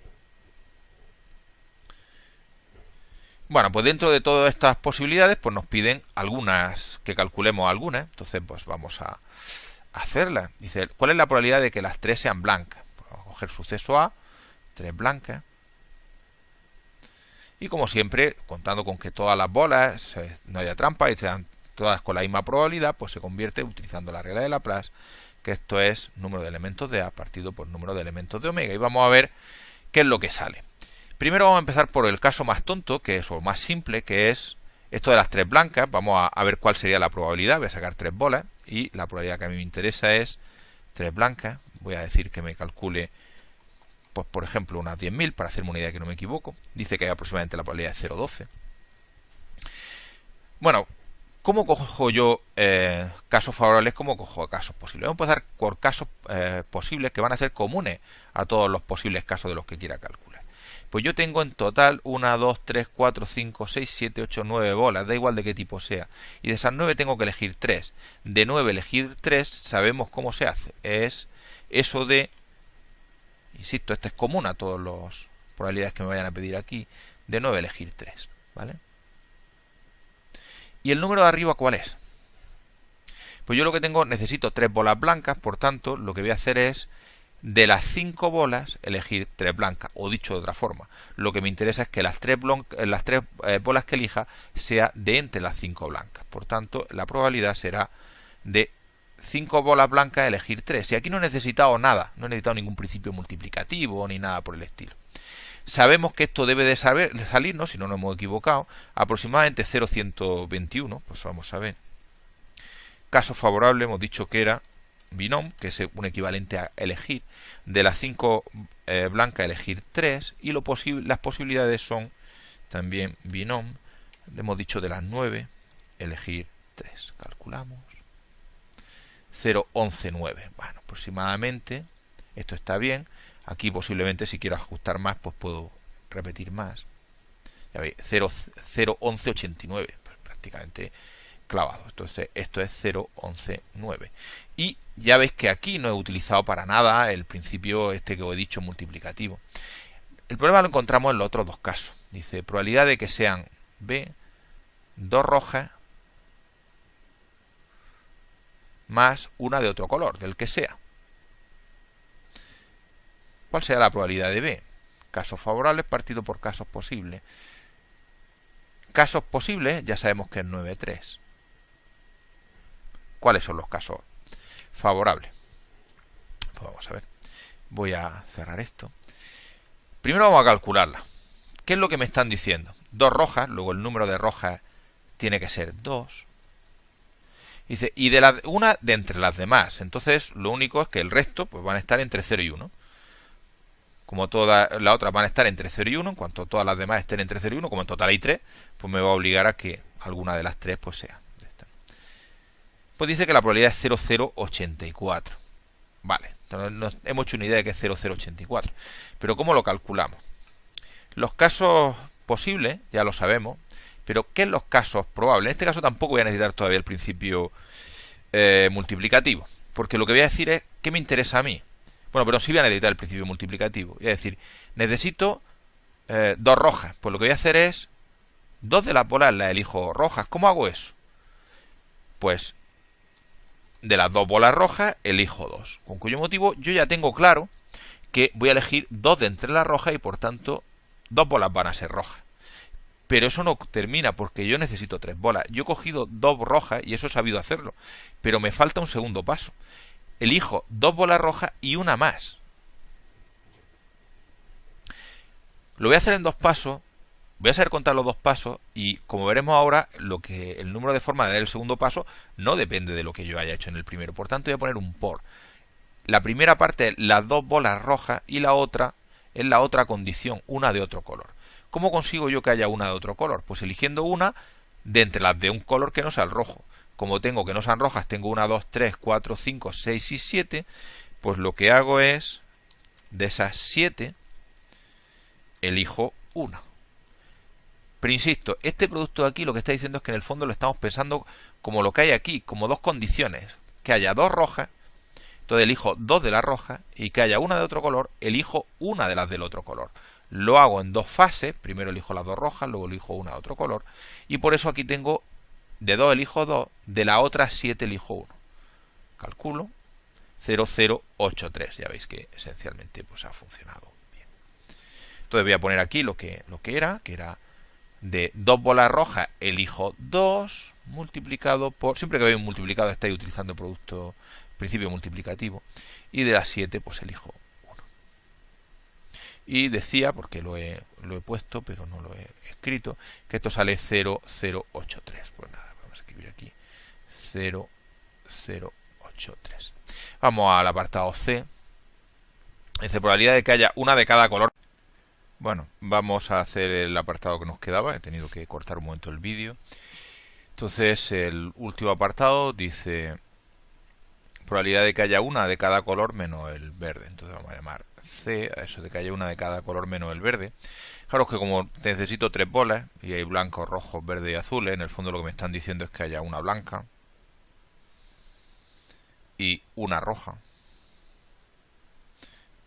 Bueno, pues dentro de todas estas posibilidades, pues nos piden algunas, que calculemos algunas. Entonces, pues vamos a hacerlas. Dice, ¿cuál es la probabilidad de que las tres sean blancas? Pues vamos a coger suceso A, tres blancas. Y como siempre, contando con que todas las bolas no haya trampa y sean todas con la misma probabilidad, pues se convierte utilizando la regla de Laplace, que esto es número de elementos de A partido por número de elementos de omega. Y vamos a ver qué es lo que sale. Primero vamos a empezar por el caso más tonto, que es o más simple, que es esto de las tres blancas. Vamos a ver cuál sería la probabilidad. Voy a sacar tres bolas y la probabilidad que a mí me interesa es tres blancas. Voy a decir que me calcule, pues por ejemplo, unas 10.000 para hacerme una idea que no me equivoco. Dice que hay aproximadamente la probabilidad de 0,12. Bueno, ¿cómo cojo yo casos favorables? ¿Cómo cojo casos posibles? Vamos a empezar por casos posibles que van a ser comunes a todos los posibles casos de los que quiera calcular. Pues yo tengo en total 1, 2, 3, 4, 5, 6, 7, 8, 9 bolas, da igual de qué tipo sea. Y de esas 9 tengo que elegir 3. De 9 elegir 3, sabemos cómo se hace. Es eso de, insisto, este es común a todas las probabilidades que me vayan a pedir aquí, de 9 elegir 3, ¿vale? ¿Y el número de arriba cuál es? Pues yo lo que tengo, necesito 3 bolas blancas, por tanto, lo que voy a hacer es de las 5 bolas elegir 3 blancas, o dicho de otra forma, lo que me interesa es que las 3 bolas que elija sea de entre las 5 blancas. Por tanto, la probabilidad será de 5 bolas blancas elegir 3. Y aquí no he necesitado nada, no he necesitado ningún principio multiplicativo ni nada por el estilo. Sabemos que esto debe de salirnos, si no nos hemos equivocado, aproximadamente 0,121, pues vamos a ver. Caso favorable hemos dicho que era binom, que es un equivalente a elegir. De las 5 blancas elegir 3 y las posibilidades son también binom. Hemos dicho de las 9 elegir 3. Calculamos. 0,119. Bueno, aproximadamente esto está bien. Aquí posiblemente si quiero ajustar más pues puedo repetir más. Ya veis, 0,1189. Pues prácticamente clavado. Entonces esto es 0,119. Y ya veis que aquí no he utilizado para nada el principio este que os he dicho multiplicativo. El problema lo encontramos en los otros dos casos. Dice probabilidad de que sean B, dos rojas más una de otro color, del que sea. ¿Cuál será la probabilidad de B? Casos favorables partido por casos posibles. Casos posibles ya sabemos que es 9,3. ¿Cuáles son los casos favorables? Pues vamos a ver. Voy a cerrar esto. Primero vamos a calcularla. ¿Qué es lo que me están diciendo? Dos rojas, luego el número de rojas tiene que ser 2. Dice, y de una de entre las demás. Entonces, lo único es que el resto pues van a estar entre 0 y 1. Como todas las otras van a estar entre 0 y 1, en cuanto todas las demás estén entre 0 y 1, como en total hay 3, pues me va a obligar a que alguna de las 3 pues sea esta. Pues dice que la probabilidad es 0,084. Vale, entonces nos hemos hecho una idea de que es 0,084. Pero ¿cómo lo calculamos? Los casos posibles, ya lo sabemos, pero ¿qué es los casos probables? En este caso tampoco voy a necesitar todavía el principio multiplicativo, porque lo que voy a decir es, ¿qué me interesa a mí? Bueno, pero sí voy a necesitar el principio multiplicativo. Es decir, necesito dos rojas. Pues lo que voy a hacer es, dos de las bolas las elijo rojas. ¿Cómo hago eso? Pues de las dos bolas rojas elijo dos. Con cuyo motivo yo ya tengo claro que voy a elegir dos de entre las rojas y por tanto dos bolas van a ser rojas. Pero eso no termina porque yo necesito tres bolas. Yo he cogido dos rojas y eso he sabido hacerlo. Pero me falta un segundo paso. Elijo dos bolas rojas y una más. Lo voy a hacer en dos pasos. Voy a saber contar los dos pasos y como veremos ahora, el número de formas de dar el segundo paso no depende de lo que yo haya hecho en el primero. Por tanto voy a poner un por. La primera parte es las dos bolas rojas y la otra es la otra condición, una de otro color. ¿Cómo consigo yo que haya una de otro color? Pues eligiendo una de entre las de un color que no sea el rojo. Como tengo que no sean rojas, tengo 1, 2, 3, 4, 5, 6 y 7, pues lo que hago es, de esas 7, elijo una. Pero insisto, este producto de aquí lo que está diciendo es que en el fondo lo estamos pensando como lo que hay aquí, como dos condiciones. Que haya dos rojas, entonces elijo dos de las rojas, y que haya una de otro color, elijo una de las del otro color. Lo hago en dos fases, primero elijo las dos rojas, luego elijo una de otro color, y por eso aquí tengo de 2 elijo 2, de la otra 7 elijo 1. Calculo 0,083. Ya veis que esencialmente pues ha funcionado bien. Entonces voy a poner aquí lo que era de 2 bolas rojas elijo 2 multiplicado por, siempre que veis un multiplicado estáis utilizando el producto principio multiplicativo, y de las 7 pues elijo 1. Y decía, porque lo he puesto pero no lo he escrito, que esto sale 0,083. Pues nada, vamos a escribir aquí 0,083. Vamos al apartado C. Dice probabilidad de que haya una de cada color. Bueno, vamos a hacer el apartado que nos quedaba. He tenido que cortar un momento el vídeo. Entonces el último apartado dice probabilidad de que haya una de cada color menos el verde. Entonces vamos a llamar C a eso de que haya una de cada color menos el verde. Claro que como necesito tres bolas y hay blancos, rojos, verdes y azules, en el fondo lo que me están diciendo es que haya una blanca y una roja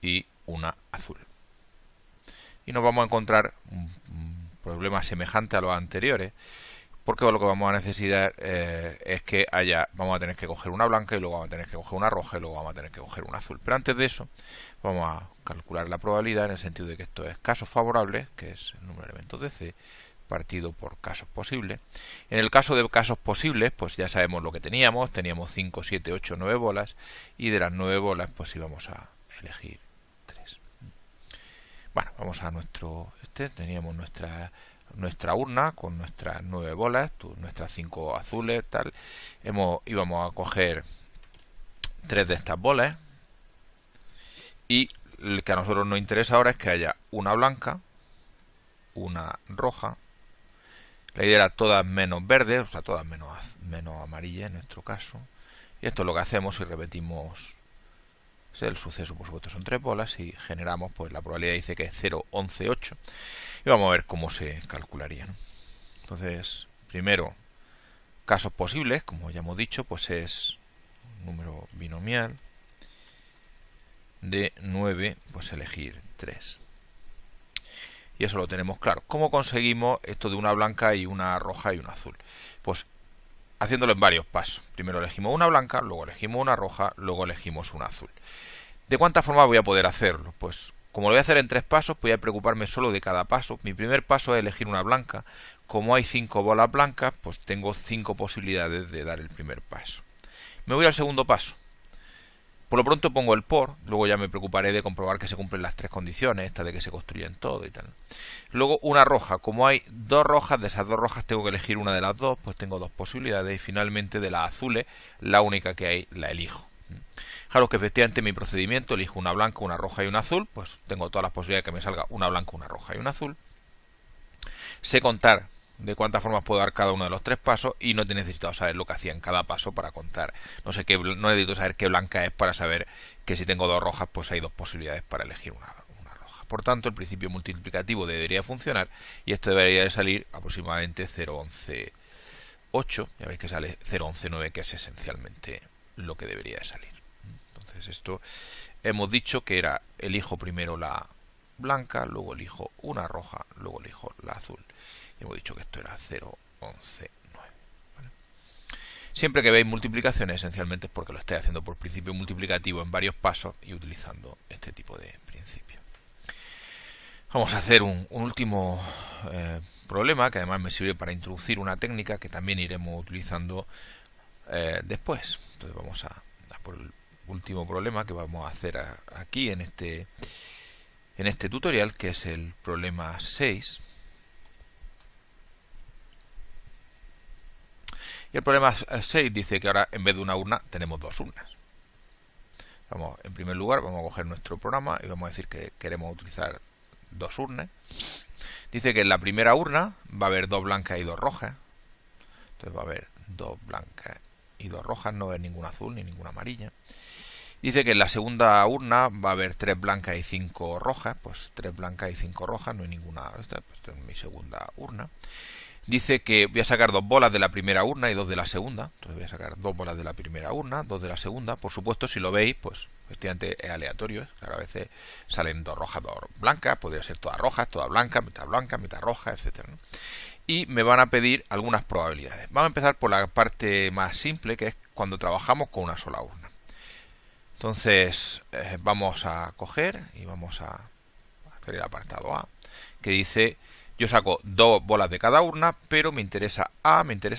y una azul. Y nos vamos a encontrar un problema semejante a los anteriores, porque lo que vamos a necesitar es que vamos a tener que coger una blanca y luego vamos a tener que coger una roja y luego vamos a tener que coger una azul. Pero antes de eso vamos a calcular la probabilidad en el sentido de que esto es casos favorables, que es el número de elementos de C, partido por casos posibles. En el caso de casos posibles, pues ya sabemos lo que teníamos 5, 7, 8, 9 bolas, y de las 9 bolas pues íbamos a elegir 3. Bueno, vamos a teníamos nuestra urna con nuestras 9 bolas, nuestras 5 azules, tal. Íbamos a coger 3 de estas bolas, y el que a nosotros nos interesa ahora es que haya una blanca, una roja. La idea era todas menos verdes, o sea, todas menos amarillas en nuestro caso. Y esto es lo que hacemos y repetimos. El suceso, por supuesto, son 3 bolas y generamos, pues la probabilidad dice que es 0,118. Y vamos a ver cómo se calcularía, ¿no? Entonces, primero, casos posibles, como ya hemos dicho, pues es un número binomial de 9, pues elegir 3. Y eso lo tenemos claro. ¿Cómo conseguimos esto de una blanca y una roja y una azul? Pues haciéndolo en varios pasos. Primero elegimos una blanca, luego elegimos una roja, luego elegimos una azul. ¿De cuántas formas voy a poder hacerlo? Pues como lo voy a hacer en 3 pasos, voy a preocuparme solo de cada paso. Mi primer paso es elegir una blanca. Como hay 5 bolas blancas, pues tengo 5 posibilidades de dar el primer paso. Me voy al segundo paso. Por lo pronto pongo el por, luego ya me preocuparé de comprobar que se cumplen las tres condiciones, esta de que se construyen todo y tal. Luego una roja, como hay dos rojas, de esas dos rojas tengo que elegir una de las dos, pues tengo dos posibilidades y finalmente de las azules, la única que hay la elijo. Fijaros que efectivamente mi procedimiento, elijo una blanca, una roja y una azul, pues tengo todas las posibilidades de que me salga una blanca, una roja y una azul. Sé contar de cuántas formas puedo dar cada uno de los tres pasos y no te necesito saber lo que hacía en cada paso para contar. No necesito saber qué blanca es para saber que si tengo dos rojas pues hay dos posibilidades para elegir una roja. Por tanto, el principio multiplicativo debería funcionar y esto debería de salir aproximadamente 0,11,8. Ya veis que sale 0,11,9, que es esencialmente lo que debería de salir. Entonces esto hemos dicho que era elijo primero la blanca, luego elijo una roja, luego elijo la azul. Y hemos dicho que esto era 0,11,9. ¿Vale? Siempre que veis multiplicaciones, esencialmente es porque lo estáis haciendo por principio multiplicativo en varios pasos y utilizando este tipo de principio. Vamos a hacer un último problema, que además me sirve para introducir una técnica que también iremos utilizando después. Entonces vamos a por el último problema que vamos a hacer aquí en este tutorial, que es el problema 6. Y el problema 6 dice que ahora en vez de una urna tenemos dos urnas. En primer lugar vamos a coger nuestro programa y vamos a decir que queremos utilizar dos urnas. Dice que en la primera urna va a haber dos blancas y dos rojas. Entonces va a haber dos blancas y dos rojas, no va a haber ninguna azul ni ninguna amarilla. Dice que en la segunda urna va a haber tres blancas y cinco rojas. Pues tres blancas y cinco rojas, no hay ninguna. Esta es mi segunda urna. Dice que voy a sacar dos bolas de la primera urna y dos de la segunda. Entonces voy a sacar dos bolas de la primera urna, dos de la segunda. Por supuesto, si lo veis, pues efectivamente es aleatorio. Claro, a veces salen dos rojas, dos blancas. Podría ser todas rojas, todas blancas, mitad roja, etcétera, ¿no? Y me van a pedir algunas probabilidades. Vamos a empezar por la parte más simple, que es cuando trabajamos con una sola urna. Entonces vamos a coger y vamos a hacer el apartado A, que dice: yo saco dos bolas de cada urna, pero me interesa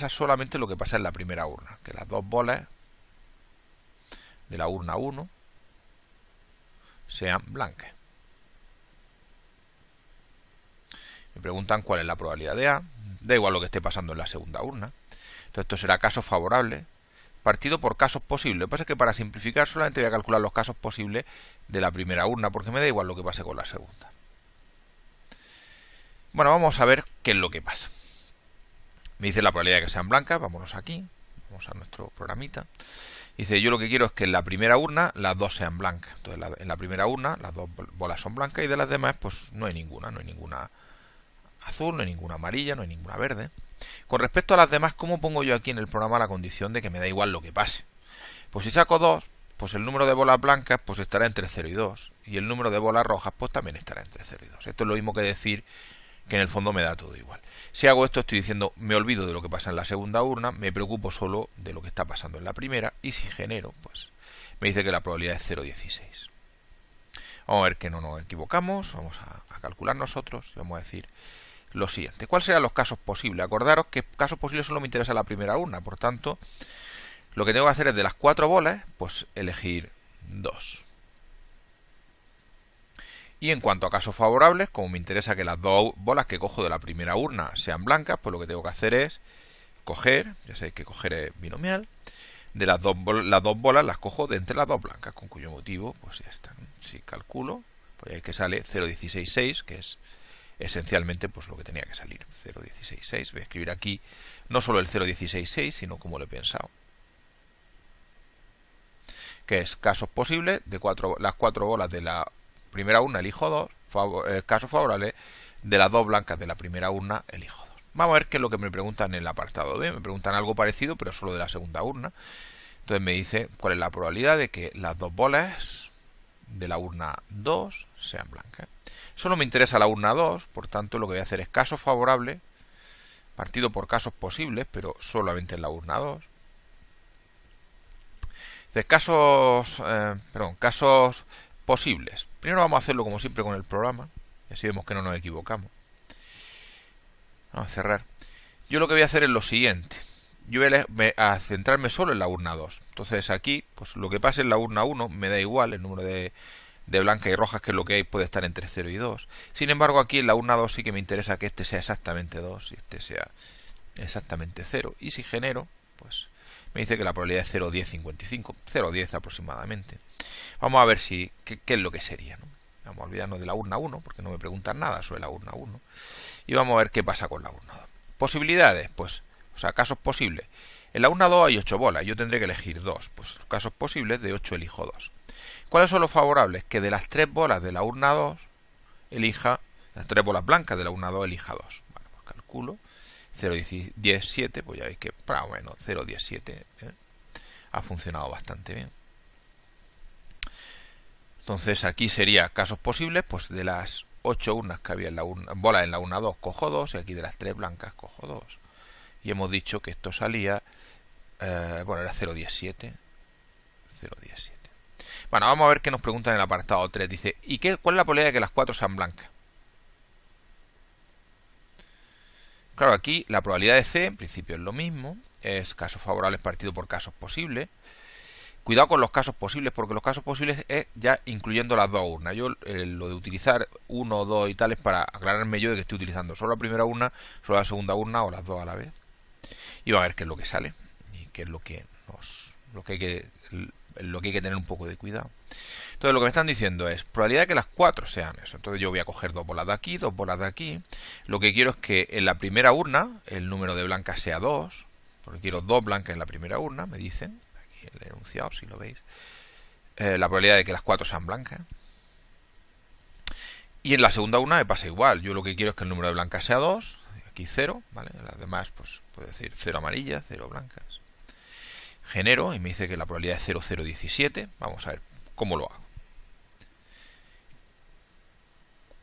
solamente lo que pasa en la primera urna, que las dos bolas de la urna 1 sean blancas. Me preguntan cuál es la probabilidad de A. Da igual lo que esté pasando en la segunda urna. Entonces esto será caso favorable partido por casos posibles. Lo que pasa es que para simplificar solamente voy a calcular los casos posibles de la primera urna, porque me da igual lo que pase con la segunda. Bueno, vamos a ver qué es lo que pasa. Me dice la probabilidad de que sean blancas. Vámonos aquí. Vamos a nuestro programita. Dice: yo lo que quiero es que en la primera urna las dos sean blancas. Entonces en la primera urna las dos bolas son blancas y de las demás pues no hay ninguna. No hay ninguna azul, no hay ninguna amarilla, no hay ninguna verde. Con respecto a las demás, ¿cómo pongo yo aquí en el programa la condición de que me da igual lo que pase? Pues si saco 2, pues el número de bolas blancas pues estará entre 0 y 2. Y el número de bolas rojas pues también estará entre 0 y 2. Esto es lo mismo que decir que en el fondo me da todo igual. Si hago esto, estoy diciendo: me olvido de lo que pasa en la segunda urna, me preocupo solo de lo que está pasando en la primera, y si genero, pues me dice que la probabilidad es 0,16. Vamos a ver que no nos equivocamos, vamos a calcular nosotros y vamos a decir lo siguiente: ¿cuáles serían los casos posibles? Acordaros que casos posibles solo me interesa la primera urna, por tanto, lo que tengo que hacer es de las 4 bolas, pues elegir 2. Y en cuanto a casos favorables, como me interesa que las dos bolas que cojo de la primera urna sean blancas, pues lo que tengo que hacer es coger, ya sabéis que coger es binomial, de las dos bolas las cojo de entre las dos blancas, con cuyo motivo, pues ya está. Si calculo, pues ahí que sale 0,166, que es esencialmente pues lo que tenía que salir, 0,166. Voy a escribir aquí no solo el 0,166, sino como lo he pensado, que es casos posibles de las 4 bolas de la primera urna elijo 2, casos favorables de las dos blancas de la primera urna elijo 2. Vamos a ver qué es lo que me preguntan en el apartado B. Me preguntan algo parecido, pero solo de la segunda urna. Entonces me dice cuál es la probabilidad de que las dos bolas de la urna 2 sean blancas. Solo me interesa la urna 2, por tanto lo que voy a hacer es casos favorables partido por casos posibles, pero solamente en la urna 2. De casos posibles. Primero vamos a hacerlo como siempre con el programa, y así vemos que no nos equivocamos. Vamos a cerrar. Yo lo que voy a hacer es lo siguiente. yo voy a centrarme solo en la urna 2. Entonces aquí, pues lo que pase en la urna 1 me da igual, el número de blancas y rojas, que es lo que hay, puede estar entre 0 y 2. Sin embargo, aquí en la urna 2 sí que me interesa que este sea exactamente 2 y este sea exactamente 0. Y si genero, pues me dice que la probabilidad es 0,1055, 0,10 aproximadamente. Vamos a ver qué es lo que sería, ¿no? Vamos a olvidarnos de la urna 1, porque no me preguntan nada sobre la urna 1. Y vamos a ver qué pasa con la urna 2. Posibilidades, pues, o sea, casos posibles. En la urna 2 hay 8 bolas, yo tendré que elegir 2. Pues casos posibles, de 8 elijo 2. ¿Cuáles son los favorables? Que de las 3 bolas de la urna 2 elija, las 3 bolas blancas de la urna 2 elija 2. Vale, pues calculo 0,17, pues ya veis que para menos 0,17 ha funcionado bastante bien. Entonces aquí sería casos posibles, pues de las 8 urnas que había en la bolas en la urna 2 cojo 2 y aquí de las 3 blancas cojo 2. Y hemos dicho que esto salía, bueno, era 0,17. 0,17. Bueno, vamos a ver qué nos preguntan en el apartado 3. Dice, ¿y cuál es la probabilidad de que las 4 sean blancas? Claro, aquí la probabilidad de C, en principio es lo mismo. Es casos favorables partido por casos posibles. Cuidado con los casos posibles, porque los casos posibles es ya incluyendo las dos urnas. Yo lo de utilizar 1, 2 y tal es para aclararme yo de que estoy utilizando solo la primera urna, solo la segunda urna o las dos a la vez. Y va a ver qué es lo que sale y qué es lo que hay que tener un poco de cuidado. Entonces lo que me están diciendo es probabilidad de que las 4 sean eso. Entonces yo voy a coger 2 bolas de aquí, 2 bolas de aquí. Lo que quiero es que en la primera urna el número de blancas sea 2, porque quiero 2 blancas en la primera urna, me dicen. Aquí el enunciado, si lo veis. La probabilidad de que las 4 sean blancas. Y en la segunda urna me pasa igual. Yo lo que quiero es que el número de blancas sea 2. Aquí 0, ¿vale? Las demás, pues puedo decir 0 amarillas, 0 blancas. Genero y me dice que la probabilidad es 0,017. Vamos a ver cómo lo hago.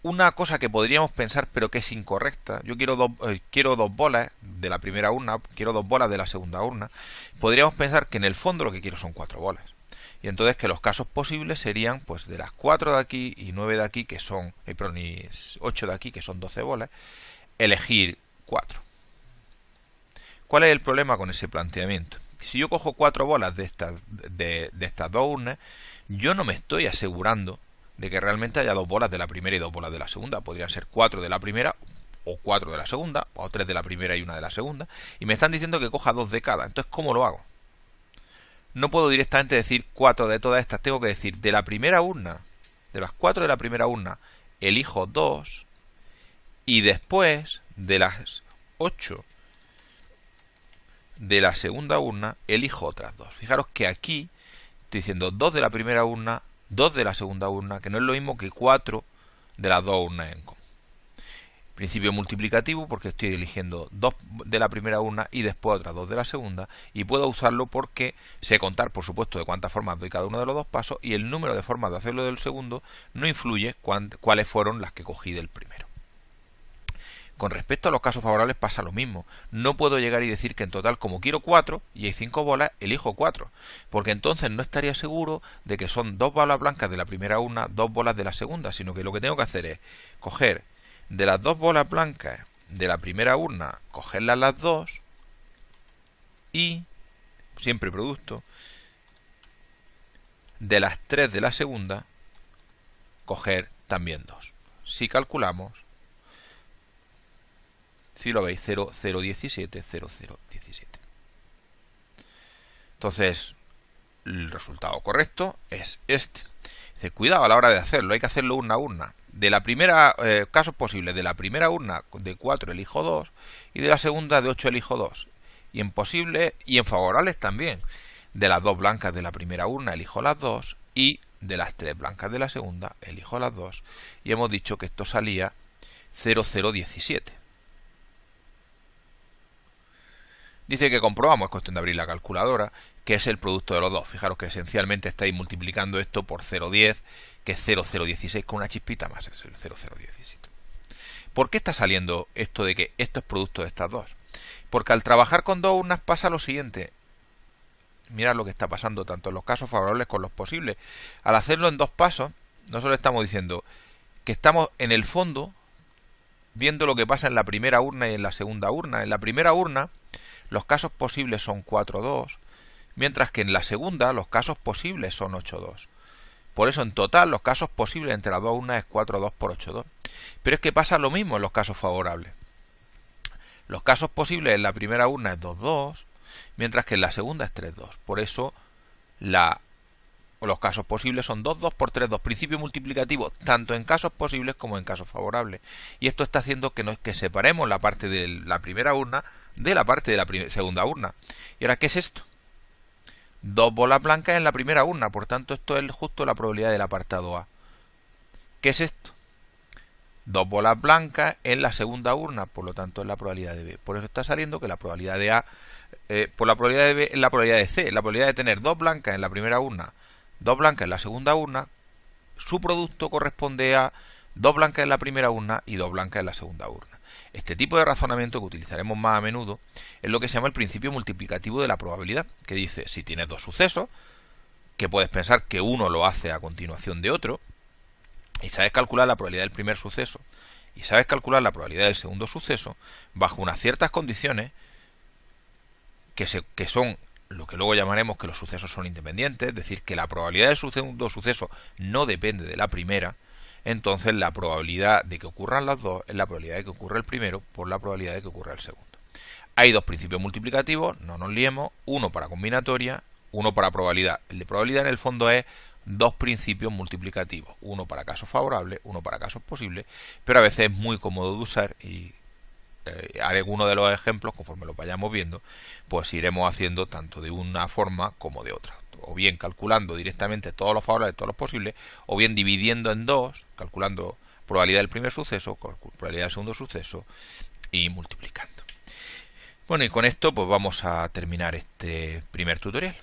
Una cosa que podríamos pensar pero que es incorrecta, yo quiero dos bolas de la primera urna, quiero 2 bolas de la segunda urna. Podríamos pensar que en el fondo lo que quiero son 4 bolas. Y entonces que los casos posibles serían pues de las 4 de aquí y 9 de aquí, que son, perdón, y 8 de aquí, que son 12 bolas, elegir 4. ¿Cuál es el problema con ese planteamiento? Si yo cojo 4 bolas de estas dos urnas, yo no me estoy asegurando de que realmente haya 2 bolas de la primera y 2 bolas de la segunda. Podrían ser 4 de la primera o 4 de la segunda, o 3 de la primera y 1 de la segunda. Y me están diciendo que coja 2 de cada. Entonces, ¿cómo lo hago? No puedo directamente decir 4 de todas estas. Tengo que decir de la primera urna, de las 4 de la primera urna, elijo 2. Y después de las 8 de la segunda urna, elijo otras 2. Fijaros que aquí estoy diciendo 2 de la primera urna, 2 de la segunda urna, que no es lo mismo que 4 de las dos urnas en común. Principio multiplicativo, porque estoy eligiendo 2 de la primera urna y después otras 2 de la segunda, y puedo usarlo porque sé contar, por supuesto, de cuántas formas doy cada uno de los dos pasos, y el número de formas de hacerlo del segundo no influye cuáles fueron las que cogí del primero. Con respecto a los casos favorables pasa lo mismo. No puedo llegar y decir que en total, como quiero 4 y hay 5 bolas, elijo 4. Porque entonces no estaría seguro de que son 2 bolas blancas de la primera urna, 2 bolas de la segunda, sino que lo que tengo que hacer es coger de las 2 bolas blancas de la primera urna, cogerlas las 2 y, siempre producto, de las 3 de la segunda, coger también 2. Si calculamos, si lo veis, 0,017, 0,017. Entonces, el resultado correcto es este. Dice, cuidado a la hora de hacerlo, hay que hacerlo urna a urna. De la primera, casos posibles, de la primera urna de 4 elijo 2 y de la segunda de 8 elijo 2. Y en posibles y en favorables también. De las 2 blancas de la primera urna elijo las 2 y de las 3 blancas de la segunda elijo las 2. Y hemos dicho que esto salía 0,017. Dice que comprobamos, es cuestión de abrir la calculadora, que es el producto de los dos. Fijaros que esencialmente estáis multiplicando esto por 0,10, que es 0,016 con una chispita más, es el 0,017. ¿Por qué está saliendo esto de que esto es producto de estas dos? Porque al trabajar con dos urnas pasa lo siguiente. Mirad lo que está pasando tanto en los casos favorables como los posibles. Al hacerlo en 2 pasos, no solo estamos diciendo que estamos en el fondo viendo lo que pasa en la primera urna y en la segunda urna. En la primera urna, los casos posibles son 4,2, mientras que en la segunda los casos posibles son 8,2. Por eso en total los casos posibles entre las dos urnas es 4,2 por 8,2. Pero es que pasa lo mismo en los casos favorables. Los casos posibles en la primera urna es 2,2, mientras que en la segunda es 3,2. Por eso los casos posibles son 2,2 por 3,2. Principio multiplicativo tanto en casos posibles como en casos favorables. Y esto está haciendo que separemos la parte de la primera urna de la parte de la segunda urna. ¿Y ahora qué es esto? 2 bolas blancas en la primera urna. Por tanto, esto es justo la probabilidad del apartado A. ¿Qué es esto? 2 bolas blancas en la segunda urna, por lo tanto es la probabilidad de B. Por eso está saliendo que la probabilidad de A, por la probabilidad de B es la probabilidad de C. La probabilidad de tener 2 blancas en la primera urna, 2 blancas en la segunda urna, su producto corresponde a 2 blancas en la primera urna y 2 blancas en la segunda urna. Este tipo de razonamiento que utilizaremos más a menudo es lo que se llama el principio multiplicativo de la probabilidad, que dice, si tienes dos sucesos, que puedes pensar que uno lo hace a continuación de otro, y sabes calcular la probabilidad del primer suceso y sabes calcular la probabilidad del segundo suceso bajo unas ciertas condiciones que son lo que luego llamaremos que los sucesos son independientes, es decir, que la probabilidad del segundo suceso no depende de la primera, entonces la probabilidad de que ocurran las dos es la probabilidad de que ocurra el primero por la probabilidad de que ocurra el segundo. Hay dos principios multiplicativos, no nos liemos, uno para combinatoria, uno para probabilidad. El de probabilidad en el fondo es dos principios multiplicativos, uno para casos favorables, uno para casos posibles, pero a veces es muy cómodo de usar y haré alguno de los ejemplos, conforme lo vayamos viendo, pues iremos haciendo tanto de una forma como de otra, o bien calculando directamente todos los favorables, todos los posibles, o bien dividiendo en dos, calculando probabilidad del primer suceso, probabilidad del segundo suceso y multiplicando. Bueno, y con esto pues vamos a terminar este primer tutorial.